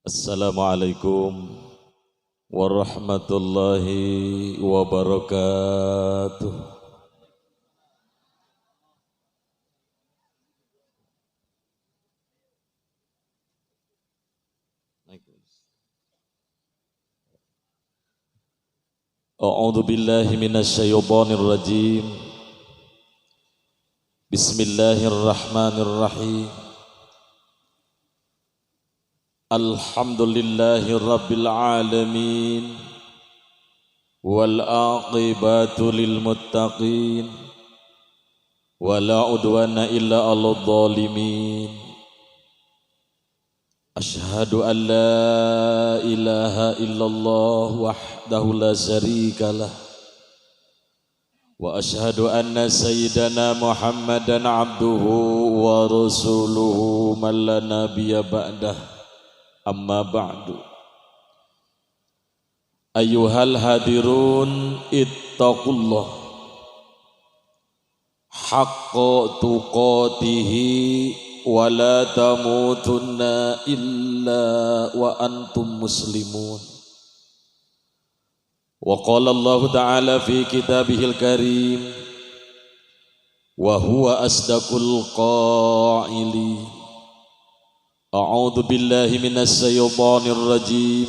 Assalamualaikum warahmatullahi wabarakatuh. A'udzu billahi minasy syaithanir rajim. Bismillahirrahmanirrahim. Alhamdulillahi rabbil alamin wal aqibatu lil muttaqin wala udwana illa 'alal zalimin. Ashhadu an la ilaha illallah wahdahu la syarikalah wa ashhadu anna sayyidana Muhammadan abduhu wa rasuluhu man la nabiyya ba'dah. Amma ba'du. Ayyuhal hadirun ittaqullah haqqa tuqatihi wa la tamutunna illa wa antum muslimun. Wa qala Allah ta'ala fi kitabihil karim wa huwa asdaqul qailin. A'udzu billahi minasy syaithanir rajim.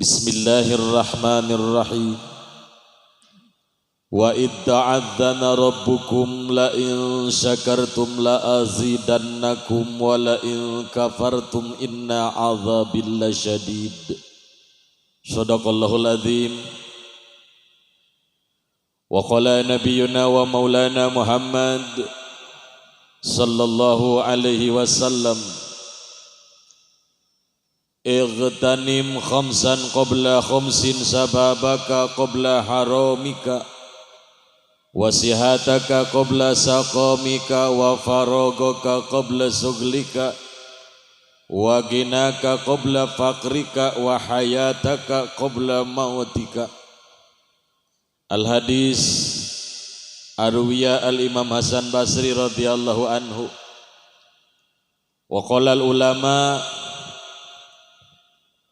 Bismillahirrahmanirrahim. Wa id ta'adzana rabbukum la in syakartum la azidannakum wa la in kafartum inna 'adzabi lasyadid. Shadaqallahul azim. Wa qala nabiyyuna wa maulana Muhammad sallallahu alaihi wasallam, Ightanim khamsan qabla khamsin sababaka qabla haramika wasihataka qabla saqamika wa faragaka qabla suglika wa ginaka qabla faqrika wa hayataka qabla mautika. Al-hadis Arwiya al-Imam Hasan Basri radhiyallahu anhu. Wa qala al-ulama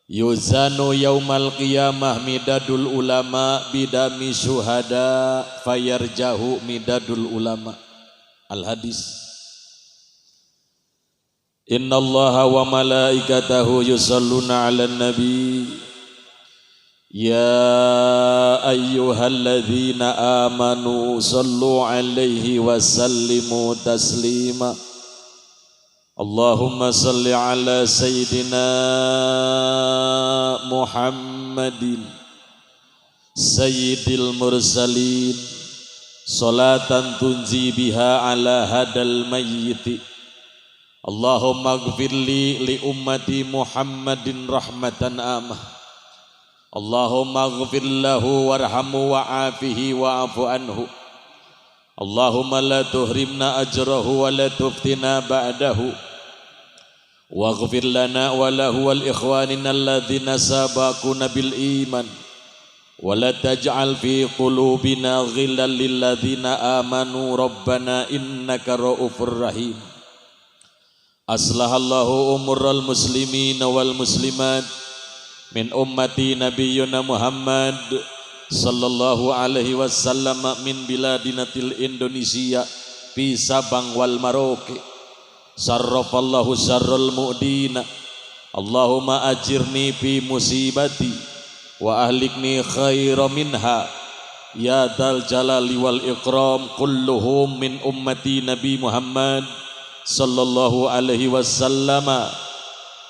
yuzanu yaumal qiyamah midadul ulama bidami syuhada fayarjahu midadul ulama. Al-hadis. Innallaha wa malaikatahu yusalluna 'alan nabi. Ya ayyuhalladzina amanu sallu alaihi wa sallimu taslima. Allahumma salli ala sayyidina Muhammadin sayyidil mursalin salatan tunji biha ala hadal mayyiti. Allahumma ighfirli li ummati Muhammadin rahmatan amah. Allahumma ighfir lahu warhamhu wa'afihi wa'afu anhu. Allahumma la tuhrimna ajrahu wa la tuftina ba'dahu. Waghfir lana wa lahu wal ikhwanina alladhina sabaquna bil iman. Wa la taj'al fi qulubina ghillan lil ladzina amanu rabbana innaka ra'ufur rahim. Aslahallahu umurral muslimin wal muslimat min ummati nabiyyuna Muhammad sallallahu alaihi wasallam min biladinatil Indonesia fi Sabang wal Maroke. Sarrafallahu syarrul mu'dina. Allahumma ajirni fi musibati wa ahlikni khaira minha ya dzal jalali wal ikram. Kulluhum min ummati Nabi Muhammad sallallahu alaihi wasallam.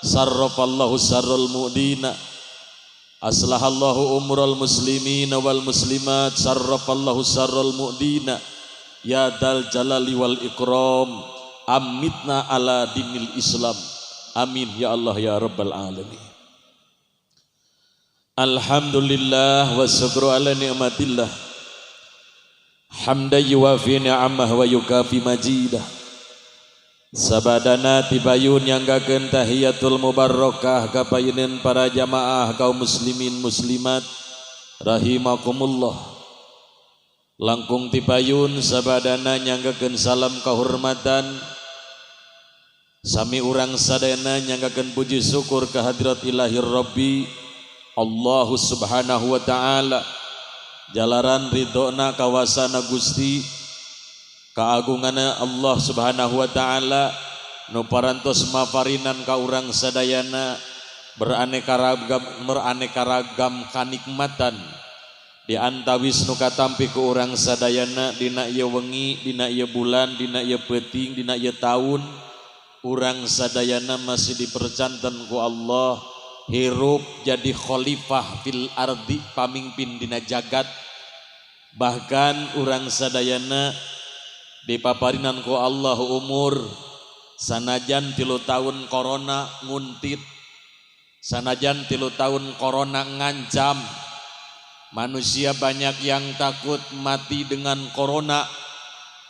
Sarrafallahu syarrul mu'dina. Aslahallahu umral muslimin wal muslimat. Sarrafallahu syarral mu'dina ya dal jalali wal ikram. Amitna ala dinil Islam. Amin ya Allah ya rabbal alamin. Alhamdulillah wa syukru ala ni'matillah. Hamdan yuwafi ni'amah wa yukafi majidah. Sabadana tibayun yang gaken tahiyatul mubarakah kapayunin para jamaah kaum muslimin muslimat rahimakumullah. Langkung tipayun sabadana nyanggakeun salam kehormatan Sami urang sadayana nyanggakeun puji syukur kehadirat Ilahir Rabbi Allah Subhanahu wa taala. Jalaran ridona kawasana Gusti kaagungana Allah Subhanahu wa taala nu parantos maparinan ka urang sadayana beraneka ragam kanikmatan di antawis nu katampi ku urang sadayana dina ieu wengi, dina ieu bulan, dina ieu peuting, dina ieu taun. Urang sadayana masih dipercanten ku Allah hirup jadi khalifah fil ardi, pamimpin dina jagat. Bahkan urang sadayana dipaparinan ku Allah umur sanajan 3 tahun corona nguntit, sanajan 3 tahun corona ngancam manusia, banyak yang takut mati dengan corona.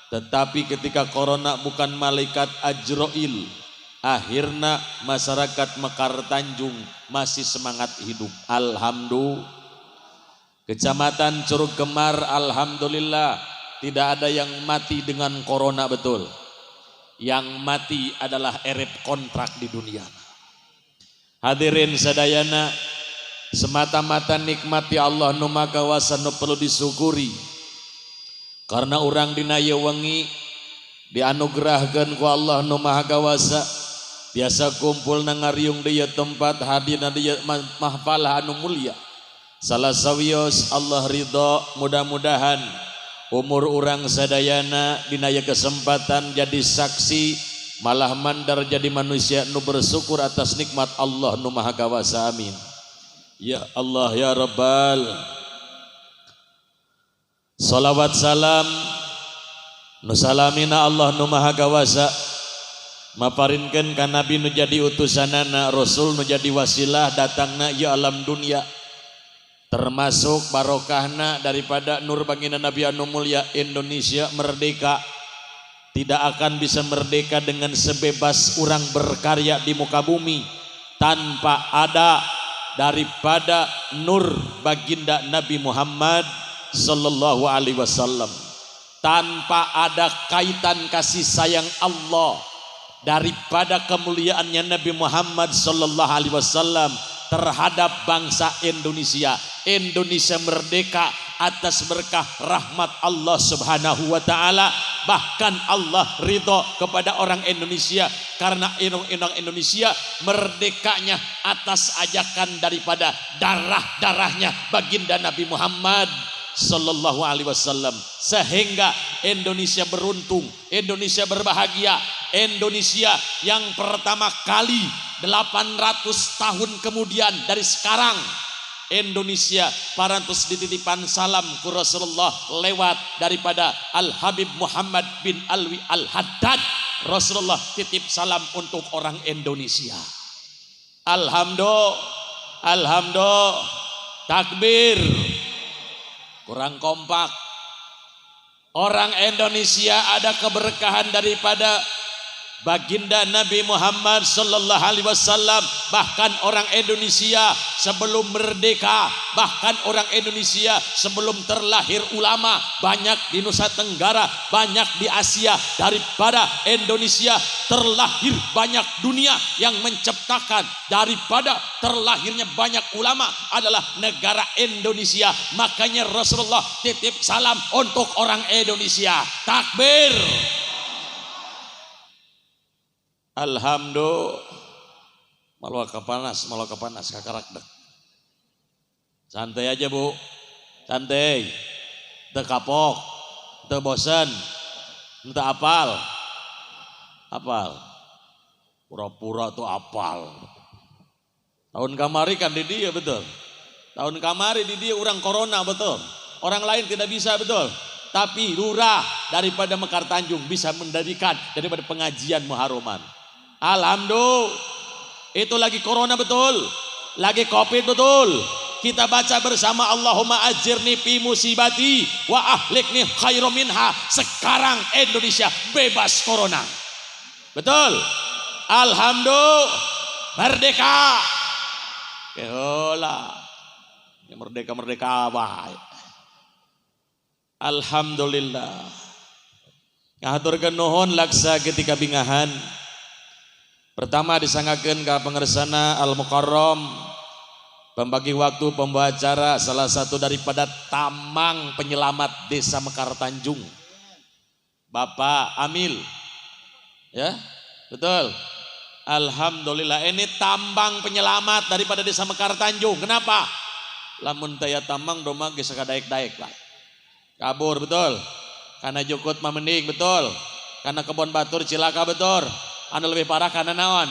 Tetapi ketika corona bukan malaikat Ajrail, akhirnya masyarakat Mekar Tanjung masih semangat hidup. Alhamdulillah. Kecamatan Curug Gemar, alhamdulillah tidak ada yang mati dengan corona, betul. Yang mati adalah erep kontrak di dunia. Hadirin sadayana, semata-mata nikmati Allah nu makawasa nu perlu disyukuri. Karena orang dina ieu wengi dianugerahkeun ku Allah nu maha kawasa, biasa kumpul ngariung di tempat hadirna di mahfal anu mulia. Salah sawios Allah ridho, mudah-mudahan umur orang sadayana dina ieu kesempatan jadi saksi malah mandar jadi manusia nu bersyukur atas nikmat Allah nu maha kawasa. Amin ya Allah ya Rabbal. Salawat salam nu salamina Allah nu maha kawasa maparinkeun ka nabi nu jadi utusanana, rasul nu jadi wasilah datangna ieu alam dunia, termasuk barokahna daripada nur baginda Nabi anu mulia. Indonesia merdeka tidak akan bisa merdeka dengan sebebas orang berkarya di muka bumi tanpa ada daripada nur baginda Nabi Muhammad sallallahu alaihi wasallam, tanpa ada kaitan kasih sayang Allah daripada kemuliaannya Nabi Muhammad sallallahu alaihi wasallam terhadap bangsa Indonesia. Indonesia merdeka atas berkah rahmat Allah Subhanahu wa taala. Bahkan Allah ridho kepada orang Indonesia karena orang Indonesia merdekanya atas ajakan daripada darah-darahnya baginda Nabi Muhammad sallallahu alaihi wasallam, sehingga Indonesia beruntung, Indonesia berbahagia. Indonesia yang pertama kali 800 tahun kemudian dari sekarang, Indonesia parantos dititipan salam ku Rasulullah lewat daripada Al Habib Muhammad bin Alwi Al Haddad. Rasulullah titip salam untuk orang Indonesia. Alhamdulillah, alhamdulillah, takbir. Kurang kompak. Orang Indonesia ada keberkahan daripada baginda Nabi Muhammad sallallahu alaihi wasallam. Bahkan orang Indonesia sebelum merdeka, bahkan orang Indonesia sebelum terlahir ulama banyak di Nusa Tenggara, banyak di Asia. Daripada Indonesia terlahir banyak dunia yang menciptakan, daripada terlahirnya banyak ulama adalah negara Indonesia. Makanya Rasulullah titip salam untuk orang Indonesia. Takbir. Alhamdulillah. Malu kepanas kakarak dek. Santai aja bu, santai. Teu kapok, teu bosan, teu apal. Pura-pura tuh apal. Tahun kamari kan di dia, betul. Tahun kamari di dia orang corona, betul. Orang lain tidak bisa, betul. Tapi lurah daripada Mekar Tanjung bisa mendirikan daripada pengajian muharraman. Alhamdulillah. Itu lagi corona, betul. Lagi covid, betul. Kita baca bersama Allahumma ajirni fi musibati wa ahlikni khairum minha. Sekarang Indonesia bebas corona, betul. Alhamdulillah. Merdeka. Kehola. Merdeka baik. Alhamdulillah. Ngaturkeun nuhun laksa ketika bingahan Pertama disangakeun ka pangersana Al Mukarram, pembagi waktu, pembawa acara, salah satu daripada tamang penyelamat Desa Mekar Tanjung, Bapak Amil. Ya, betul. Alhamdulillah, ini tambang penyelamat daripada Desa Mekar Tanjung. Kenapa? Lamun taya tambang doma geus sakadaek-daek lah. Kabur, betul. Karena jukut mah mending, betul. Karena kebon batur cilaka, betul. Anu lebih parah karena naon?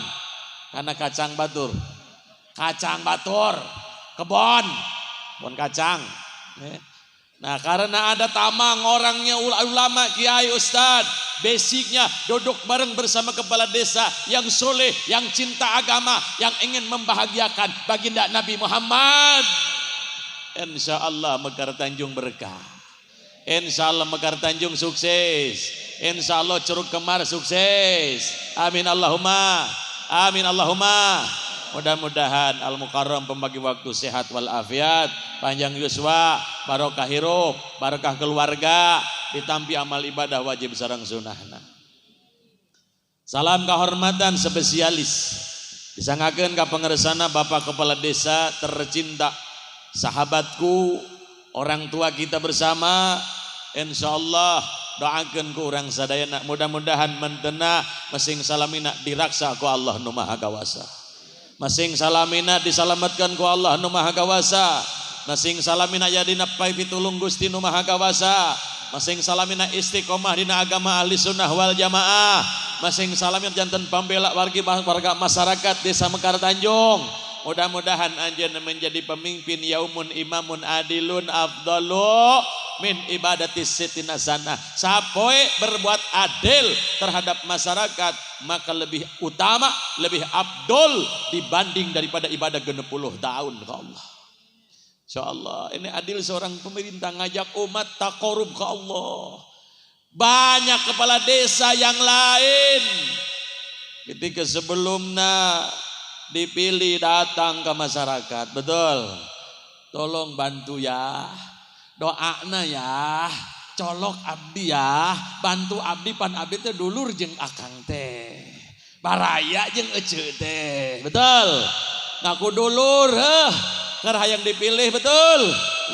Karena kacang batur. Kacang batur, kebon kacang. Nah, karena ada tamang, orangnya ulama, kiai, ustad, basicnya duduk bareng bersama kepala desa yang soleh, yang cinta agama, yang ingin membahagiakan baginda Nabi Muhammad. Insya Allah Mekar Tanjung berkah. Insya Allah Mekar Tanjung sukses. Insya Allah Curug Kemar sukses. Amin Allahumma. Amin Allahumma. Mudah-mudahan Al Mukarram pembagi waktu sehat walafiat, panjang yuswa, barokah hirup, barokah keluarga, ditampi amal ibadah wajib sareng sunnahna. Salam kehormatan spesialis disangakeun ka pangersana Bapak Kepala Desa tercinta, sahabatku, orang tua kita bersama. Insyaallah doakeun ku urang sadayana, mudah-mudahan mentena masing salamina diraksa ku Allah nu Maha Kawasa. Masing salamina disalamatkan ku Allah nu Maha Kawasa. Masing salamina yadina pai pitulung Gusti nu Maha Kawasa. Masing salamina istiqomah dina agama ahli sunnah wal jamaah. Masing salamina janten pambela warga masyarakat Desa Mekar Tanjung. Mudah-mudahan anjeunna menjadi pemimpin yaumun imamun adilun afdalu min ibadati sitina sana. Sapoe berbuat adil terhadap masyarakat maka lebih utama, lebih abdul dibanding daripada ibadah 60 tahun ke Allah. Insyaallah ini adil seorang pemerintah ngajak umat taqarrub ke Allah. Banyak kepala desa yang lain ketika sebelumnya dipilih datang ke masyarakat, betul. Tolong bantu ya, doakna ya, colok abdi ya, bantu abdi pan abdi teh dulur jeung akang teh, baraya jeung ece teh, betul. Ngaku dulur, keur hayang dipilih, betul.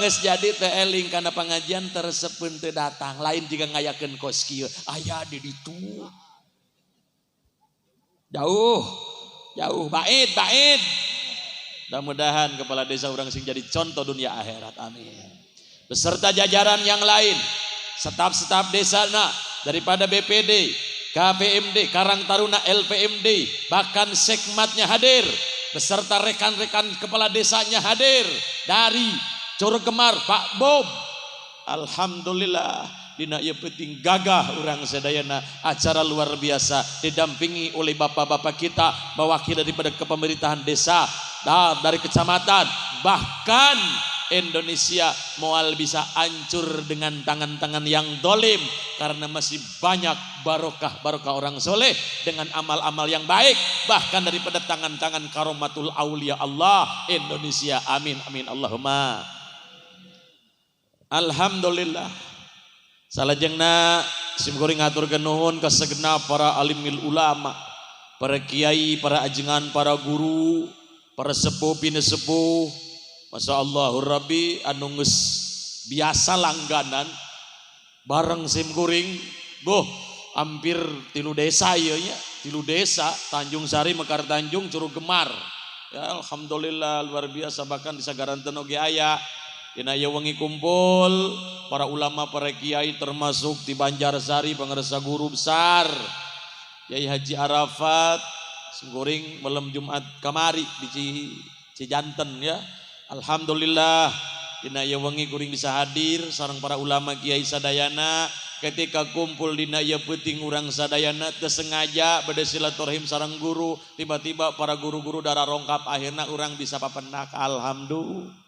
Geus jadi teh eling kana pengajian tersepeun teu datang, lain jika ngayakeun kos kieu, aya di ditu. Jauh, bait. Mudah-mudahan kepala desa orang sing jadi contoh dunia akhirat, amin. Beserta jajaran yang lain, staf-staf desa daripada BPD, KPMD, Karang Taruna, LPMD, bahkan sekmatnya hadir, beserta rekan-rekan kepala desanya hadir dari Curug Kemar, Pak Bob. Alhamdulillah. Dina ieu penting gagah urang sadayana, acara luar biasa didampingi oleh bapak-bapak kita mewakili daripada kepemerintahan desa dari kecamatan, bahkan Indonesia moal bisa hancur dengan tangan-tangan yang dolim karena masih banyak barokah orang soleh dengan amal-amal yang baik, bahkan daripada tangan-tangan karomatul aulia Allah Indonesia. Amin amin Allahumma. Alhamdulillah. Salajengna simkuring ngaturkeun nuhun ka segenap para alimil ulama, para kiai, para ajengan, para guru, para sepuh pinesepuh. Masyaallah Rabbi anu geus biasa langganan bareng simkuring hampir 3 desa ieu nya, 3 desa Tanjung Sari, Mekar Tanjung, Curug Kemar. Ya alhamdulillah luar biasa, bahkan di Sagaranten oge aya. Dina ieu wengi kumpul para ulama, para kiai termasuk di Banjarsari pangarsa guru besar Yai Haji Arafat singkuring malam Jumat kamari di Cijanten ya. Alhamdulillah dina ieu wengi kuring bisa hadir sareng para ulama kiai sadayana. Ketika kumpul dina ieu peuting urang sadayana teu sengaja bade silaturahim sareng guru, tiba-tiba para guru-guru dara rongkap akhirna urang bisa papendak. Alhamdulillah.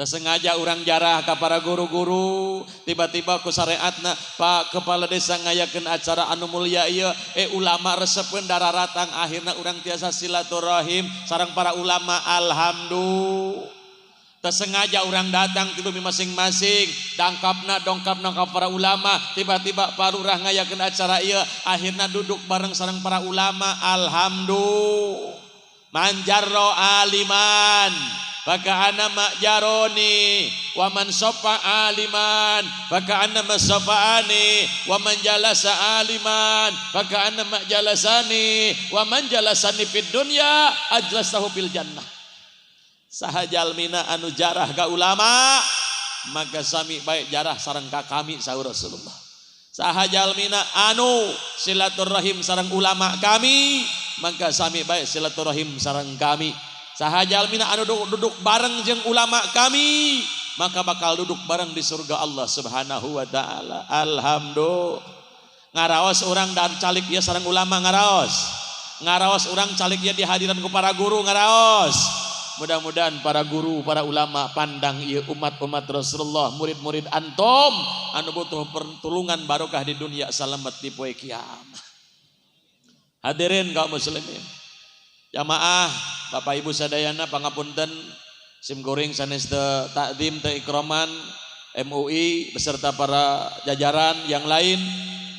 Sengaja orang jarah ke para guru-guru, tiba-tiba ku syariatna Pak Kepala Desa ngayakeun acara anu mulia ieu, ulama resepeun dararatang, akhirna urang tiasa silaturahim sareng para ulama. Alhamdulillah. Tersengaja orang datang tiba masing-masing dongkapna ka para ulama, tiba-tiba parurah ngayakeun acara ieu, akhirna duduk bareng sareng para ulama. Alhamdulillah manjarro aliman faka'anna ma'jaroni wa man sofa aliman faka'anna masofa'ani wa man jalasa aliman faka'anna ma'jalasani wa man jalasani fid dunya ajlasahu fil jannah. Sahajalmina anu jarah ka ulama maka sami baik jarah sareng ka kami saur Rasulullah. Sahajalmina anu silaturahim sareng ulama kami maka sami baik silaturahim sareng kami. Sahajalmina anu duduk bareng jeung ulama kami maka bakal duduk bareng di surga Allah Subhanahu wa taala. Alhamdulillah. Ngaraos urang dan calik ieu sareng ulama ngaraos. Ngaraos urang calik ieu dihadiran ku para guru ngaraos. Mudah-mudahan para guru, para ulama pandang ieu umat-umat Rasulullah, murid-murid antum anu butuh pertolongan barokah di dunia salamet di poe kiamat. Hadirin kaum muslimin. Jamaah Bapak Ibu sadayana pangapunten simkuring sanes teu takdim teu ikraman MUI beserta para jajaran yang lain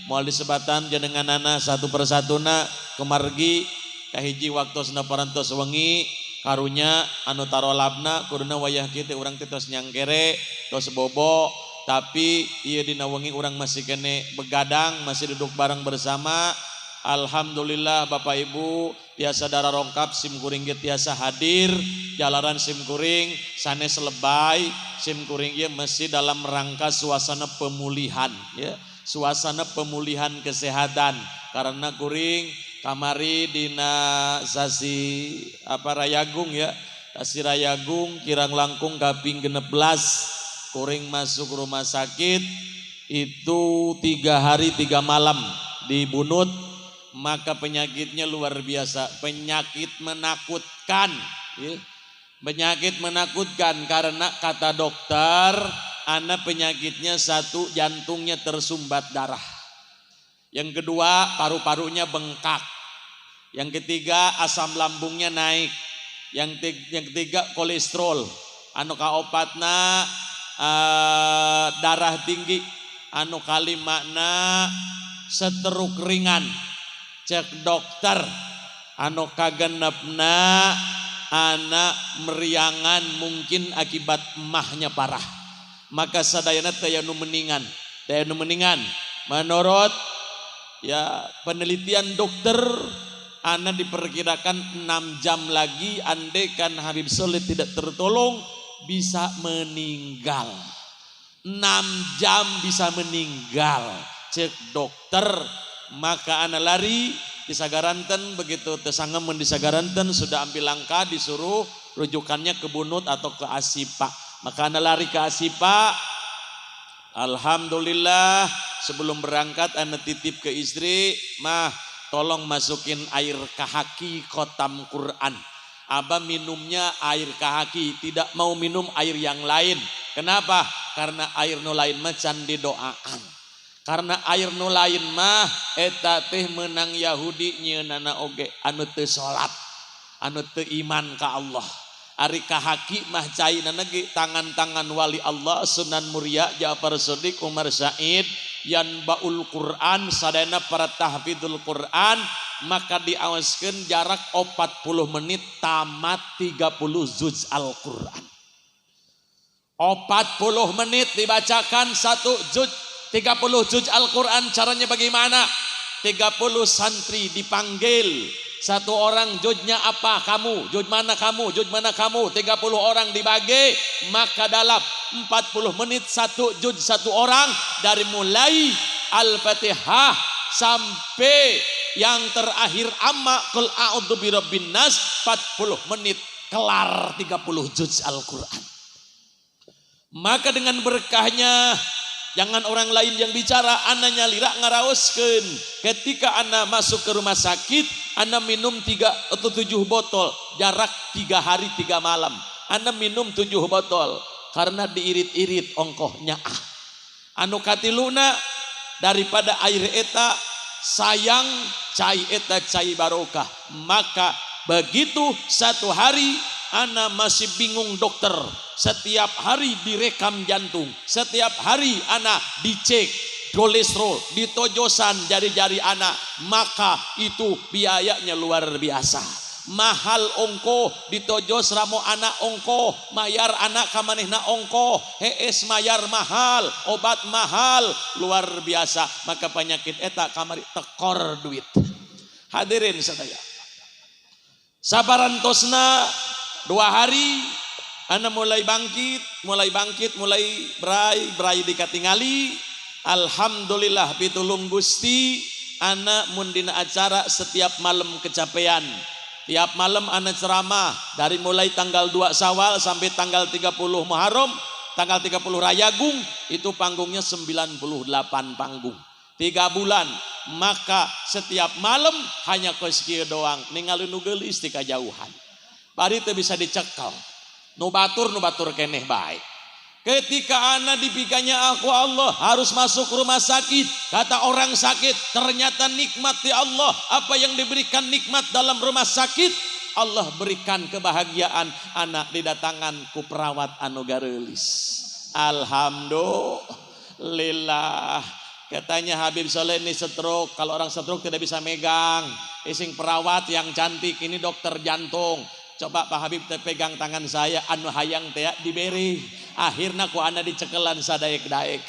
moal disebatan jenenganana satu persatuna kemargi kahiji waktosna parantos wengi karunya anu tarolabna kuduna wayah kitu urang teh tos nyangkere tos bobo tapi ieu dina wengi urang masih kene begadang masih duduk bareng bersama. Alhamdulillah Bapak Ibu tiasa dararongkap simkuring ge tiasa hadir jalaran simkuring sanes lebay simkuring ge masih dalam rangka suasana pemulihan ya, suasana pemulihan kesehatan karena kuring kamari dina sasi Rayagung ya, sasi Rayagung kirang langkung kaping 16 kuring masuk rumah sakit itu 3 hari 3 malam di Bunut. Maka penyakitnya luar biasa, penyakit menakutkan ya. Penyakit menakutkan karena kata dokter anak penyakitnya satu jantungnya tersumbat darah, yang kedua paru-parunya bengkak, yang ketiga asam lambungnya naik, yang ketiga kolesterol, anu kaopatna darah tinggi, anu kalimakna seteruk ringan. Cek dokter anu kagenepna anak meriangan mungkin akibat emahnya parah. Maka sadayana teu anu mendingan, menurut ya penelitian dokter anak diperkirakan 6 jam lagi andaikan Habib Soleh tidak tertolong bisa meninggal. 6 jam bisa meninggal cek dokter. Maka anak lari di Sagaranten, begitu tesangemen di Sagaranten sudah ambil langkah disuruh rujukannya ke Bunut atau ke Asipa. Maka anak lari ke Asipa. Alhamdulillah sebelum berangkat anak titip ke istri, mah tolong masukin air kahaki khotam Quran. Abah minumnya air kahaki, tidak mau minum air yang lain. Kenapa? Karena air nu lain macan didoaan. Karena air nu lain mah eta teh menang Yahudi nyeunana oge anu teu salat, anu teu iman ka Allah. Ari kahaki mah cainana ge tangan-tangan wali Allah Sunan Muria Ja'far Shadiq Umar Said yan baul Quran sadayana para tahfidzul Quran maka diawaskeun jarak 40 menit tamat 30 juz Al-Quran. 40 menit dibacakan 1 juz 30 juz Al-Quran. Caranya bagaimana? 30 santri dipanggil, satu orang juznya apa? Kamu, juz mana kamu, juz mana kamu, 30 orang dibagi, maka dalam 40 menit 1 juz 1 orang, dari mulai Al-Fatihah sampai yang terakhir amma qul a'udzu birabbin nas, 40 menit kelar 30 juz Al-Quran. Maka dengan berkahnya jangan orang lain yang bicara, ana nyalira ngaraoskeun. Ketika ana masuk ke rumah sakit, ana minum 3 atau 7 botol, jarak 3 hari 3 malam. Ana minum 7 botol karena diirit-irit ongkohnya. Anu katiluna daripada air eta sayang cai eta cai barokah. Maka begitu 1 hari ana masih bingung dokter. Setiap hari direkam jantung, setiap hari ana dicek kolesterol, ditojosan jari-jari anak, maka itu biayanya luar biasa. Mahal ongko ditojos ramo anak ongko, mayar anak kamanehna ongko, hees mayar mahal, obat mahal, luar biasa. Maka penyakit eta kamari tekor duit. Hadirin sadaya, sabarantosna 2 hari ana mulai bangkit, mulai berai dikatingali. Alhamdulillah pitulung Gusti, ana mun dina acara setiap malam kecapean. Tiap malam ana ceramah dari mulai tanggal 2 Syawal sampai tanggal 30 Muharram, tanggal 30 Rayagung, itu panggungnya 98 panggung. 3 bulan, maka setiap malam hanya koski doang ningali nu geulis ti kajauhan. Bari teu bisa dicekel. Nu batur keneh bae. Ketika anak dipikanya aku Allah harus masuk rumah sakit, kata orang sakit, ternyata nikmat di Allah. Apa yang diberikan nikmat dalam rumah sakit, Allah berikan kebahagiaan. Anak didatangan ku perawat anu gareulis. Alhamdulillah. Katanya Habib Soleh ini stroke. Kalau orang stroke tidak bisa megang. Ising perawat yang cantik ini dokter jantung. Coba Pak Habib pegang tangan saya, anu hayang teh diberi. Akhirnya ku ana dicekelan sadaek-daek.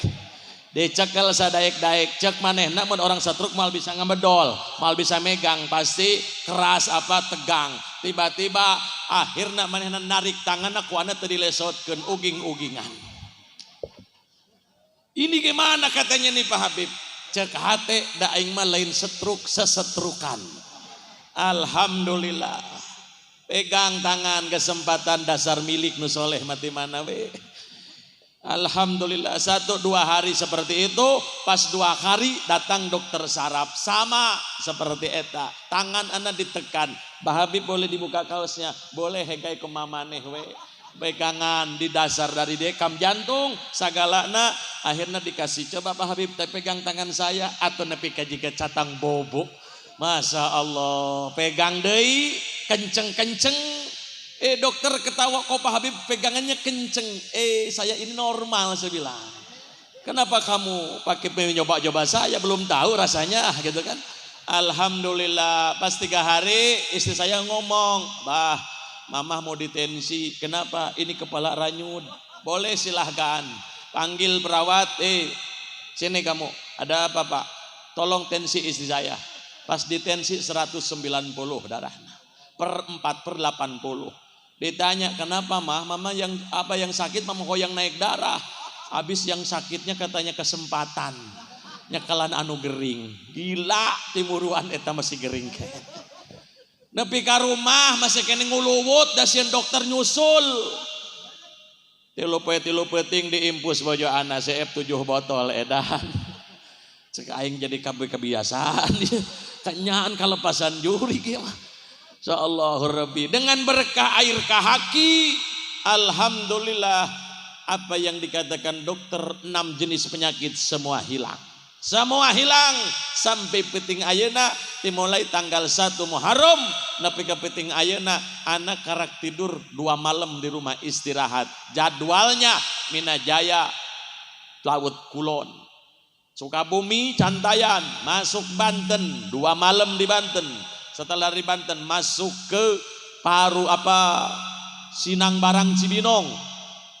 Dicekel sadaek-daek. Cek manehna mun orang stroke mal bisa ngamedol, mal bisa megang, pasti keras apa tegang. Tiba-tiba akhirnya manehna narik tanganna ku ana teu dilesotkeun uging-ugingan. Ini gimana katanya nih Pak Habib? Cek hate da aing mah lain stroke sesetrukan. Alhamdulillah. Pegang tangan kesempatan dasar milik nu soleh mati mana we. Alhamdulillah 1-2 hari seperti itu. Pas 2 hari datang dokter saraf sama seperti eta. Tangan anak ditekan. Pak Habib boleh dibuka kaosnya, boleh hegai kumamaneh we. Pegangan di dasar dari dekam jantung sagalana. Akhirnya dikasih, coba Pak Habib pegang tangan saya atau nepi ka jika catang bobo. Masya Allah, pegang deui kenceng-kenceng. Dokter ketawa, kok Pak Habib pegangannya kenceng. Saya ini normal, saya bilang. Kenapa kamu pakai nyoba-nyoba, saya belum tahu rasanya gitu kan. Alhamdulillah pas 3 hari istri saya ngomong, bah mamah mau ditensi. Kenapa? Ini kepala ranyut. Boleh silahkan panggil perawat. Sini kamu, ada apa Pak? Tolong tensi istri saya. Pas ditensi 190 darahnya per 4/80. Ditanya kenapa mama yang apa yang sakit, mama kok yang naik darah. Habis yang sakitnya katanya kesempatan nyekalan anu gering. Gila timuruan eta masih gering. Nepi ka rumah masih kene nguluwut da sieun dokter nyusul. Tilu peting diimpus bojo ana CF 7 botol edan. Cek aing jadi kebiasaan. Kenyaan kalepasan juri ya. Insyaallah Rabbi dengan berkah air kahaki, alhamdulillah apa yang dikatakan dokter 6 jenis penyakit semua hilang. Semua hilang sampai peting ayeuna dimulai tanggal 1 Muharram nepi ka peting ayeuna anak karak tidur 2 malam di rumah istirahat. Jadwalnya Minajaya, Laut Kulon, Sukabumi, Cantayan, masuk Banten 2 malam di Banten. Setelah dari Banten masuk ke Paru Sinang Barang Cibinong,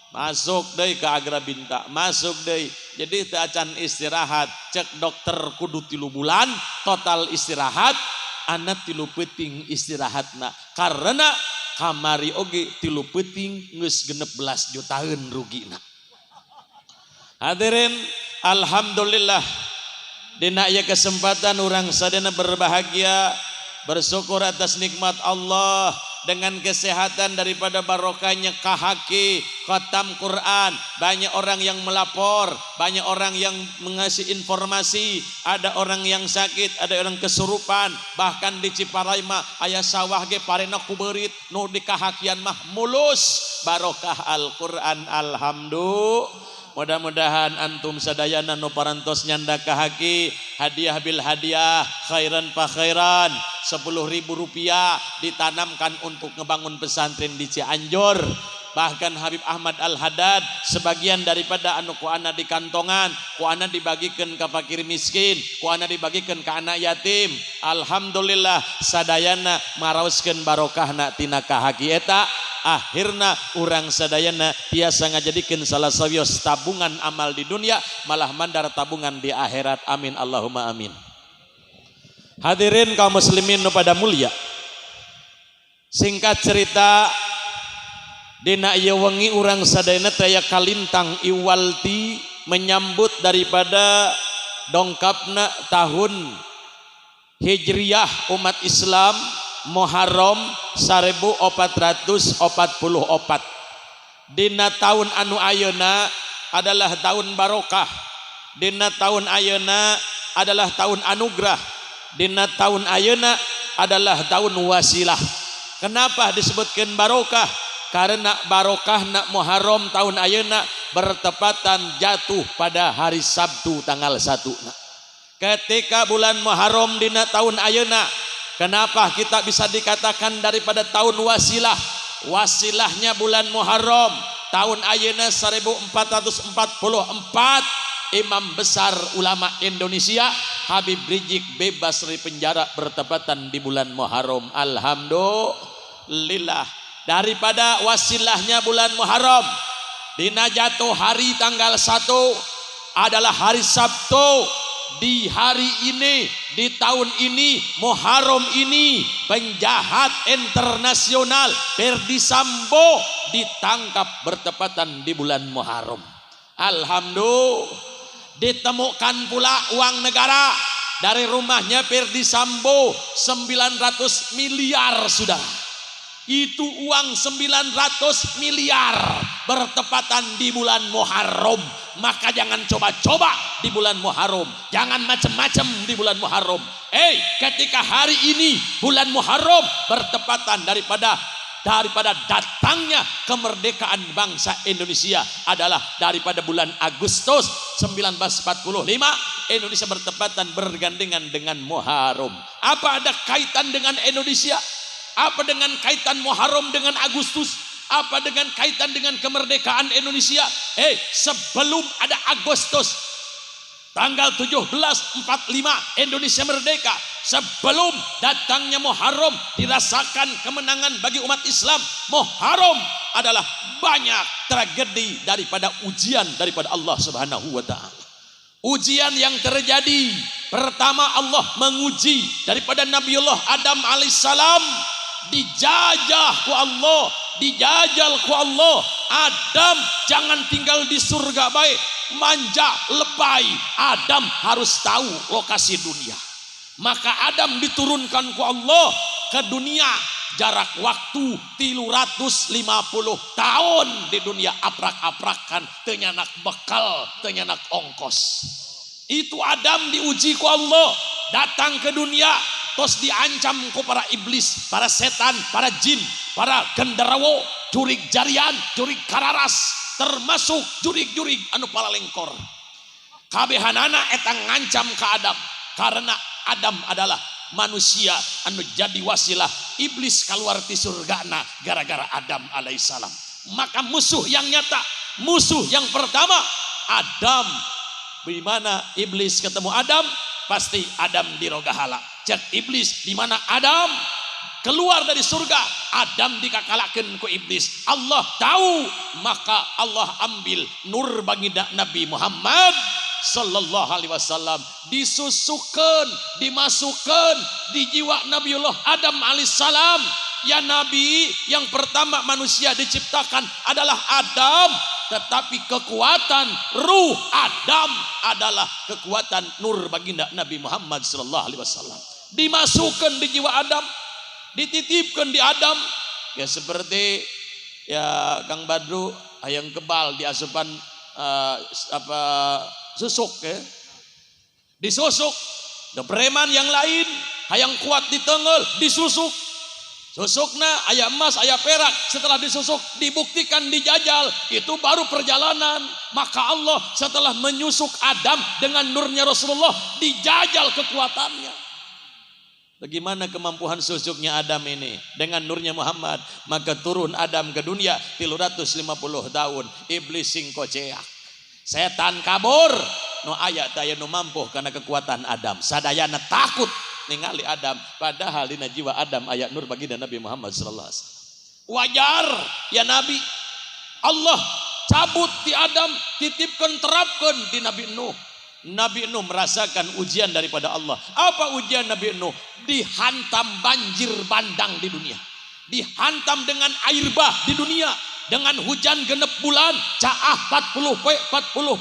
masuk deui ke Agra Binta, masuk deui. Jadi teu acan istirahat. Cek dokter kudu 3 bulan total istirahat, anak 3 peuting istirahatna. Karena kamari oge 3 peuting geus 16 jutaan rugina. Hadirin, alhamdulillah dina ieu kesempatan urang sadana berbahagia, bersyukur atas nikmat Allah dengan kesehatan daripada barokahnya kahaki khatam Quran. Banyak orang yang melapor, banyak orang yang mengasih informasi, ada orang yang sakit, ada orang kesurupan, bahkan di Ciparai mah aya sawah ge parena kubeurit nu di kahakian mah mulus barokah Al-Qur'an. Alhamdulillah. Mudah-mudahan antum sadayana nu parantos nyanda kahaki hadiah bil hadiah khairan pa khairan 10.000 rupiah ditanamkan untuk ngebangun pesantren di Cianjur. Bahkan Habib Ahmad Al-Haddad sebagian daripada anu ku ana di kantongan ku ana dibagikeun ka fakir miskin, ku ana dibagikeun ka anak yatim. Alhamdulillah sadayana maraoskeun barokahna tina kahaki eta. Akhirna urang sadayana tiasa ngajadikeun salah sawios tabungan amal di dunia malah mandar tabungan di akhirat. Amin Allahumma amin. Hadirin kaum muslimin nu pada mulia, singkat cerita dina ieu wengi urang sadayana taya kalintang iwalti menyambut daripada dongkapna tahun Hijriyah umat Islam Muharram 1444. Dina tahun anu ayeuna adalah tahun barokah, dina tahun ayeuna adalah tahun anugerah, dina tahun ayeuna adalah tahun wasilah. Kenapa disebutkan barokah? Karena barokahna Muharram tahun ayeuna bertepatan jatuh pada hari Sabtu tanggal 1. Ketika bulan Muharram dina tahun ayeuna, kenapa kita bisa dikatakan daripada tahun wasilah? Wasilahnya bulan Muharram tahun ayeuna 1444. Imam besar ulama Indonesia Habib Rizik bebas dari penjara bertepatan di bulan Muharram. Alhamdulillah. Daripada wasilahnya bulan Muharram dina jatuh hari tanggal 1 adalah hari Sabtu. Di hari ini, di tahun ini, Muharram ini, penjahat internasional Ferdi Sambo ditangkap bertepatan di bulan Muharram. Alhamdulillah. Ditemukan pula uang negara dari rumahnya Ferdi Sambo 900 miliar saudara. Itu uang 900 miliar bertepatan di bulan Muharram. Maka jangan coba-coba di bulan Muharram, jangan macam-macam di bulan Muharram. Ketika hari ini bulan Muharram bertepatan daripada datangnya kemerdekaan bangsa Indonesia adalah daripada bulan Agustus 1945. Indonesia bertepatan bergandengan dengan Muharram. Apa ada kaitan dengan Indonesia? Apa dengan kaitan Muharram dengan Agustus? Apa dengan kaitan dengan kemerdekaan Indonesia? Sebelum ada Agustus tanggal 1745 Indonesia merdeka, sebelum datangnya Muharram dirasakan kemenangan bagi umat Islam. Muharram adalah banyak tragedi daripada ujian daripada Allah Subhanahu wa taala. Ujian yang terjadi pertama, Allah menguji daripada Nabiullah Adam alaihissalam, dijajah ku Allah, dijajal ku Allah. Adam jangan tinggal di surga baik, manja lebay. Adam harus tahu lokasi dunia. Maka Adam diturunkan ku Allah ke dunia, jarak waktu 350 tahun di dunia, aprak-aprakan, tenyanak bekal, tenyanak ongkos. Itu Adam diuji ku Allah, datang ke dunia, tos diancam ku para iblis, para setan, para jin, para genderuwo, jurig jarian, jurig kararas, termasuk jurig-jurig anu palalengkor. Kabehanana eta ngancam ke Adam, karena Adam adalah manusia anu jadi wasilah iblis keluar ti surgana gara-gara Adam alaihissalam. Maka musuh yang nyata, musuh yang pertama Adam. Di mana iblis ketemu Adam, pasti Adam dirogahala. Cek iblis, di mana Adam keluar dari surga, Adam dikakalakeun ku iblis. Allah tahu, maka Allah ambil nur baginda Nabi Muhammad sallallahu alaihi wasallam, disusukeun, dimasukkan di jiwa Nabiullah Adam alaihissalam. Ya Nabi, yang pertama manusia diciptakan adalah Adam, tetapi kekuatan ruh Adam adalah kekuatan nur baginda Nabi Muhammad sallallahu alaihi wasallam. Dimasukkan di jiwa Adam, dititipkan di Adam. Ya seperti ya Kang Badru hayang kebal di asupan susuk ya. Disusuk. Da preman yang lain hayang kuat di tenggel disusuk. Susukna aya emas, aya perak, setelah disusuk dibuktikan dijajal, itu baru perjalanan. Maka Allah setelah menyusuk Adam dengan nurnya Rasulullah, dijajal kekuatannya. Bagaimana kemampuan susuknya Adam ini dengan nurnya Muhammad? Maka turun Adam ke dunia 350 tahun, iblis sing koceak, setan kabur, no ayat daya no mampu karena kekuatan Adam, sadayana takut ningali Adam, padahal dina jiwa Adam ayat nur bagi Nabi Muhammad sallallahu alaihi wasallam. Wajar ya Nabi, Allah cabut di Adam, titipkan terapkan di Nabi Nuh. Nabi Nuh merasakan ujian daripada Allah. Apa ujian Nabi Nuh? Dihantam banjir bandang di dunia, dihantam dengan air bah di dunia, dengan hujan genep bulan, caah 40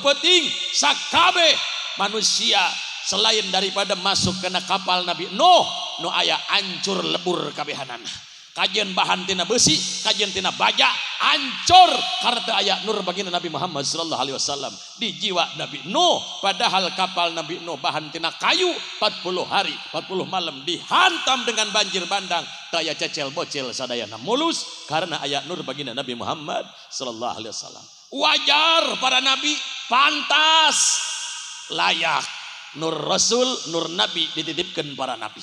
peting, sakabe manusia selain daripada masuk kena kapal Nabi Nuh, nu aya hancur lebur kabehanana. Kajian bahan tina besi, kajian tina baja, hancur karena teu aya nur baginda Nabi Muhammad sallallahu alaihi wasallam di jiwa Nabi Nuh. Padahal kapal Nabi Nuh bahan tina kayu, 40 hari 40 malam dihantam dengan banjir bandang, teu aya cecel bocel sadayana mulus karena aya nur baginda Nabi Muhammad sallallahu alaihi wasallam. Wajar para nabi, pantas, layak nur Rasul, nur Nabi dititipkan para nabi.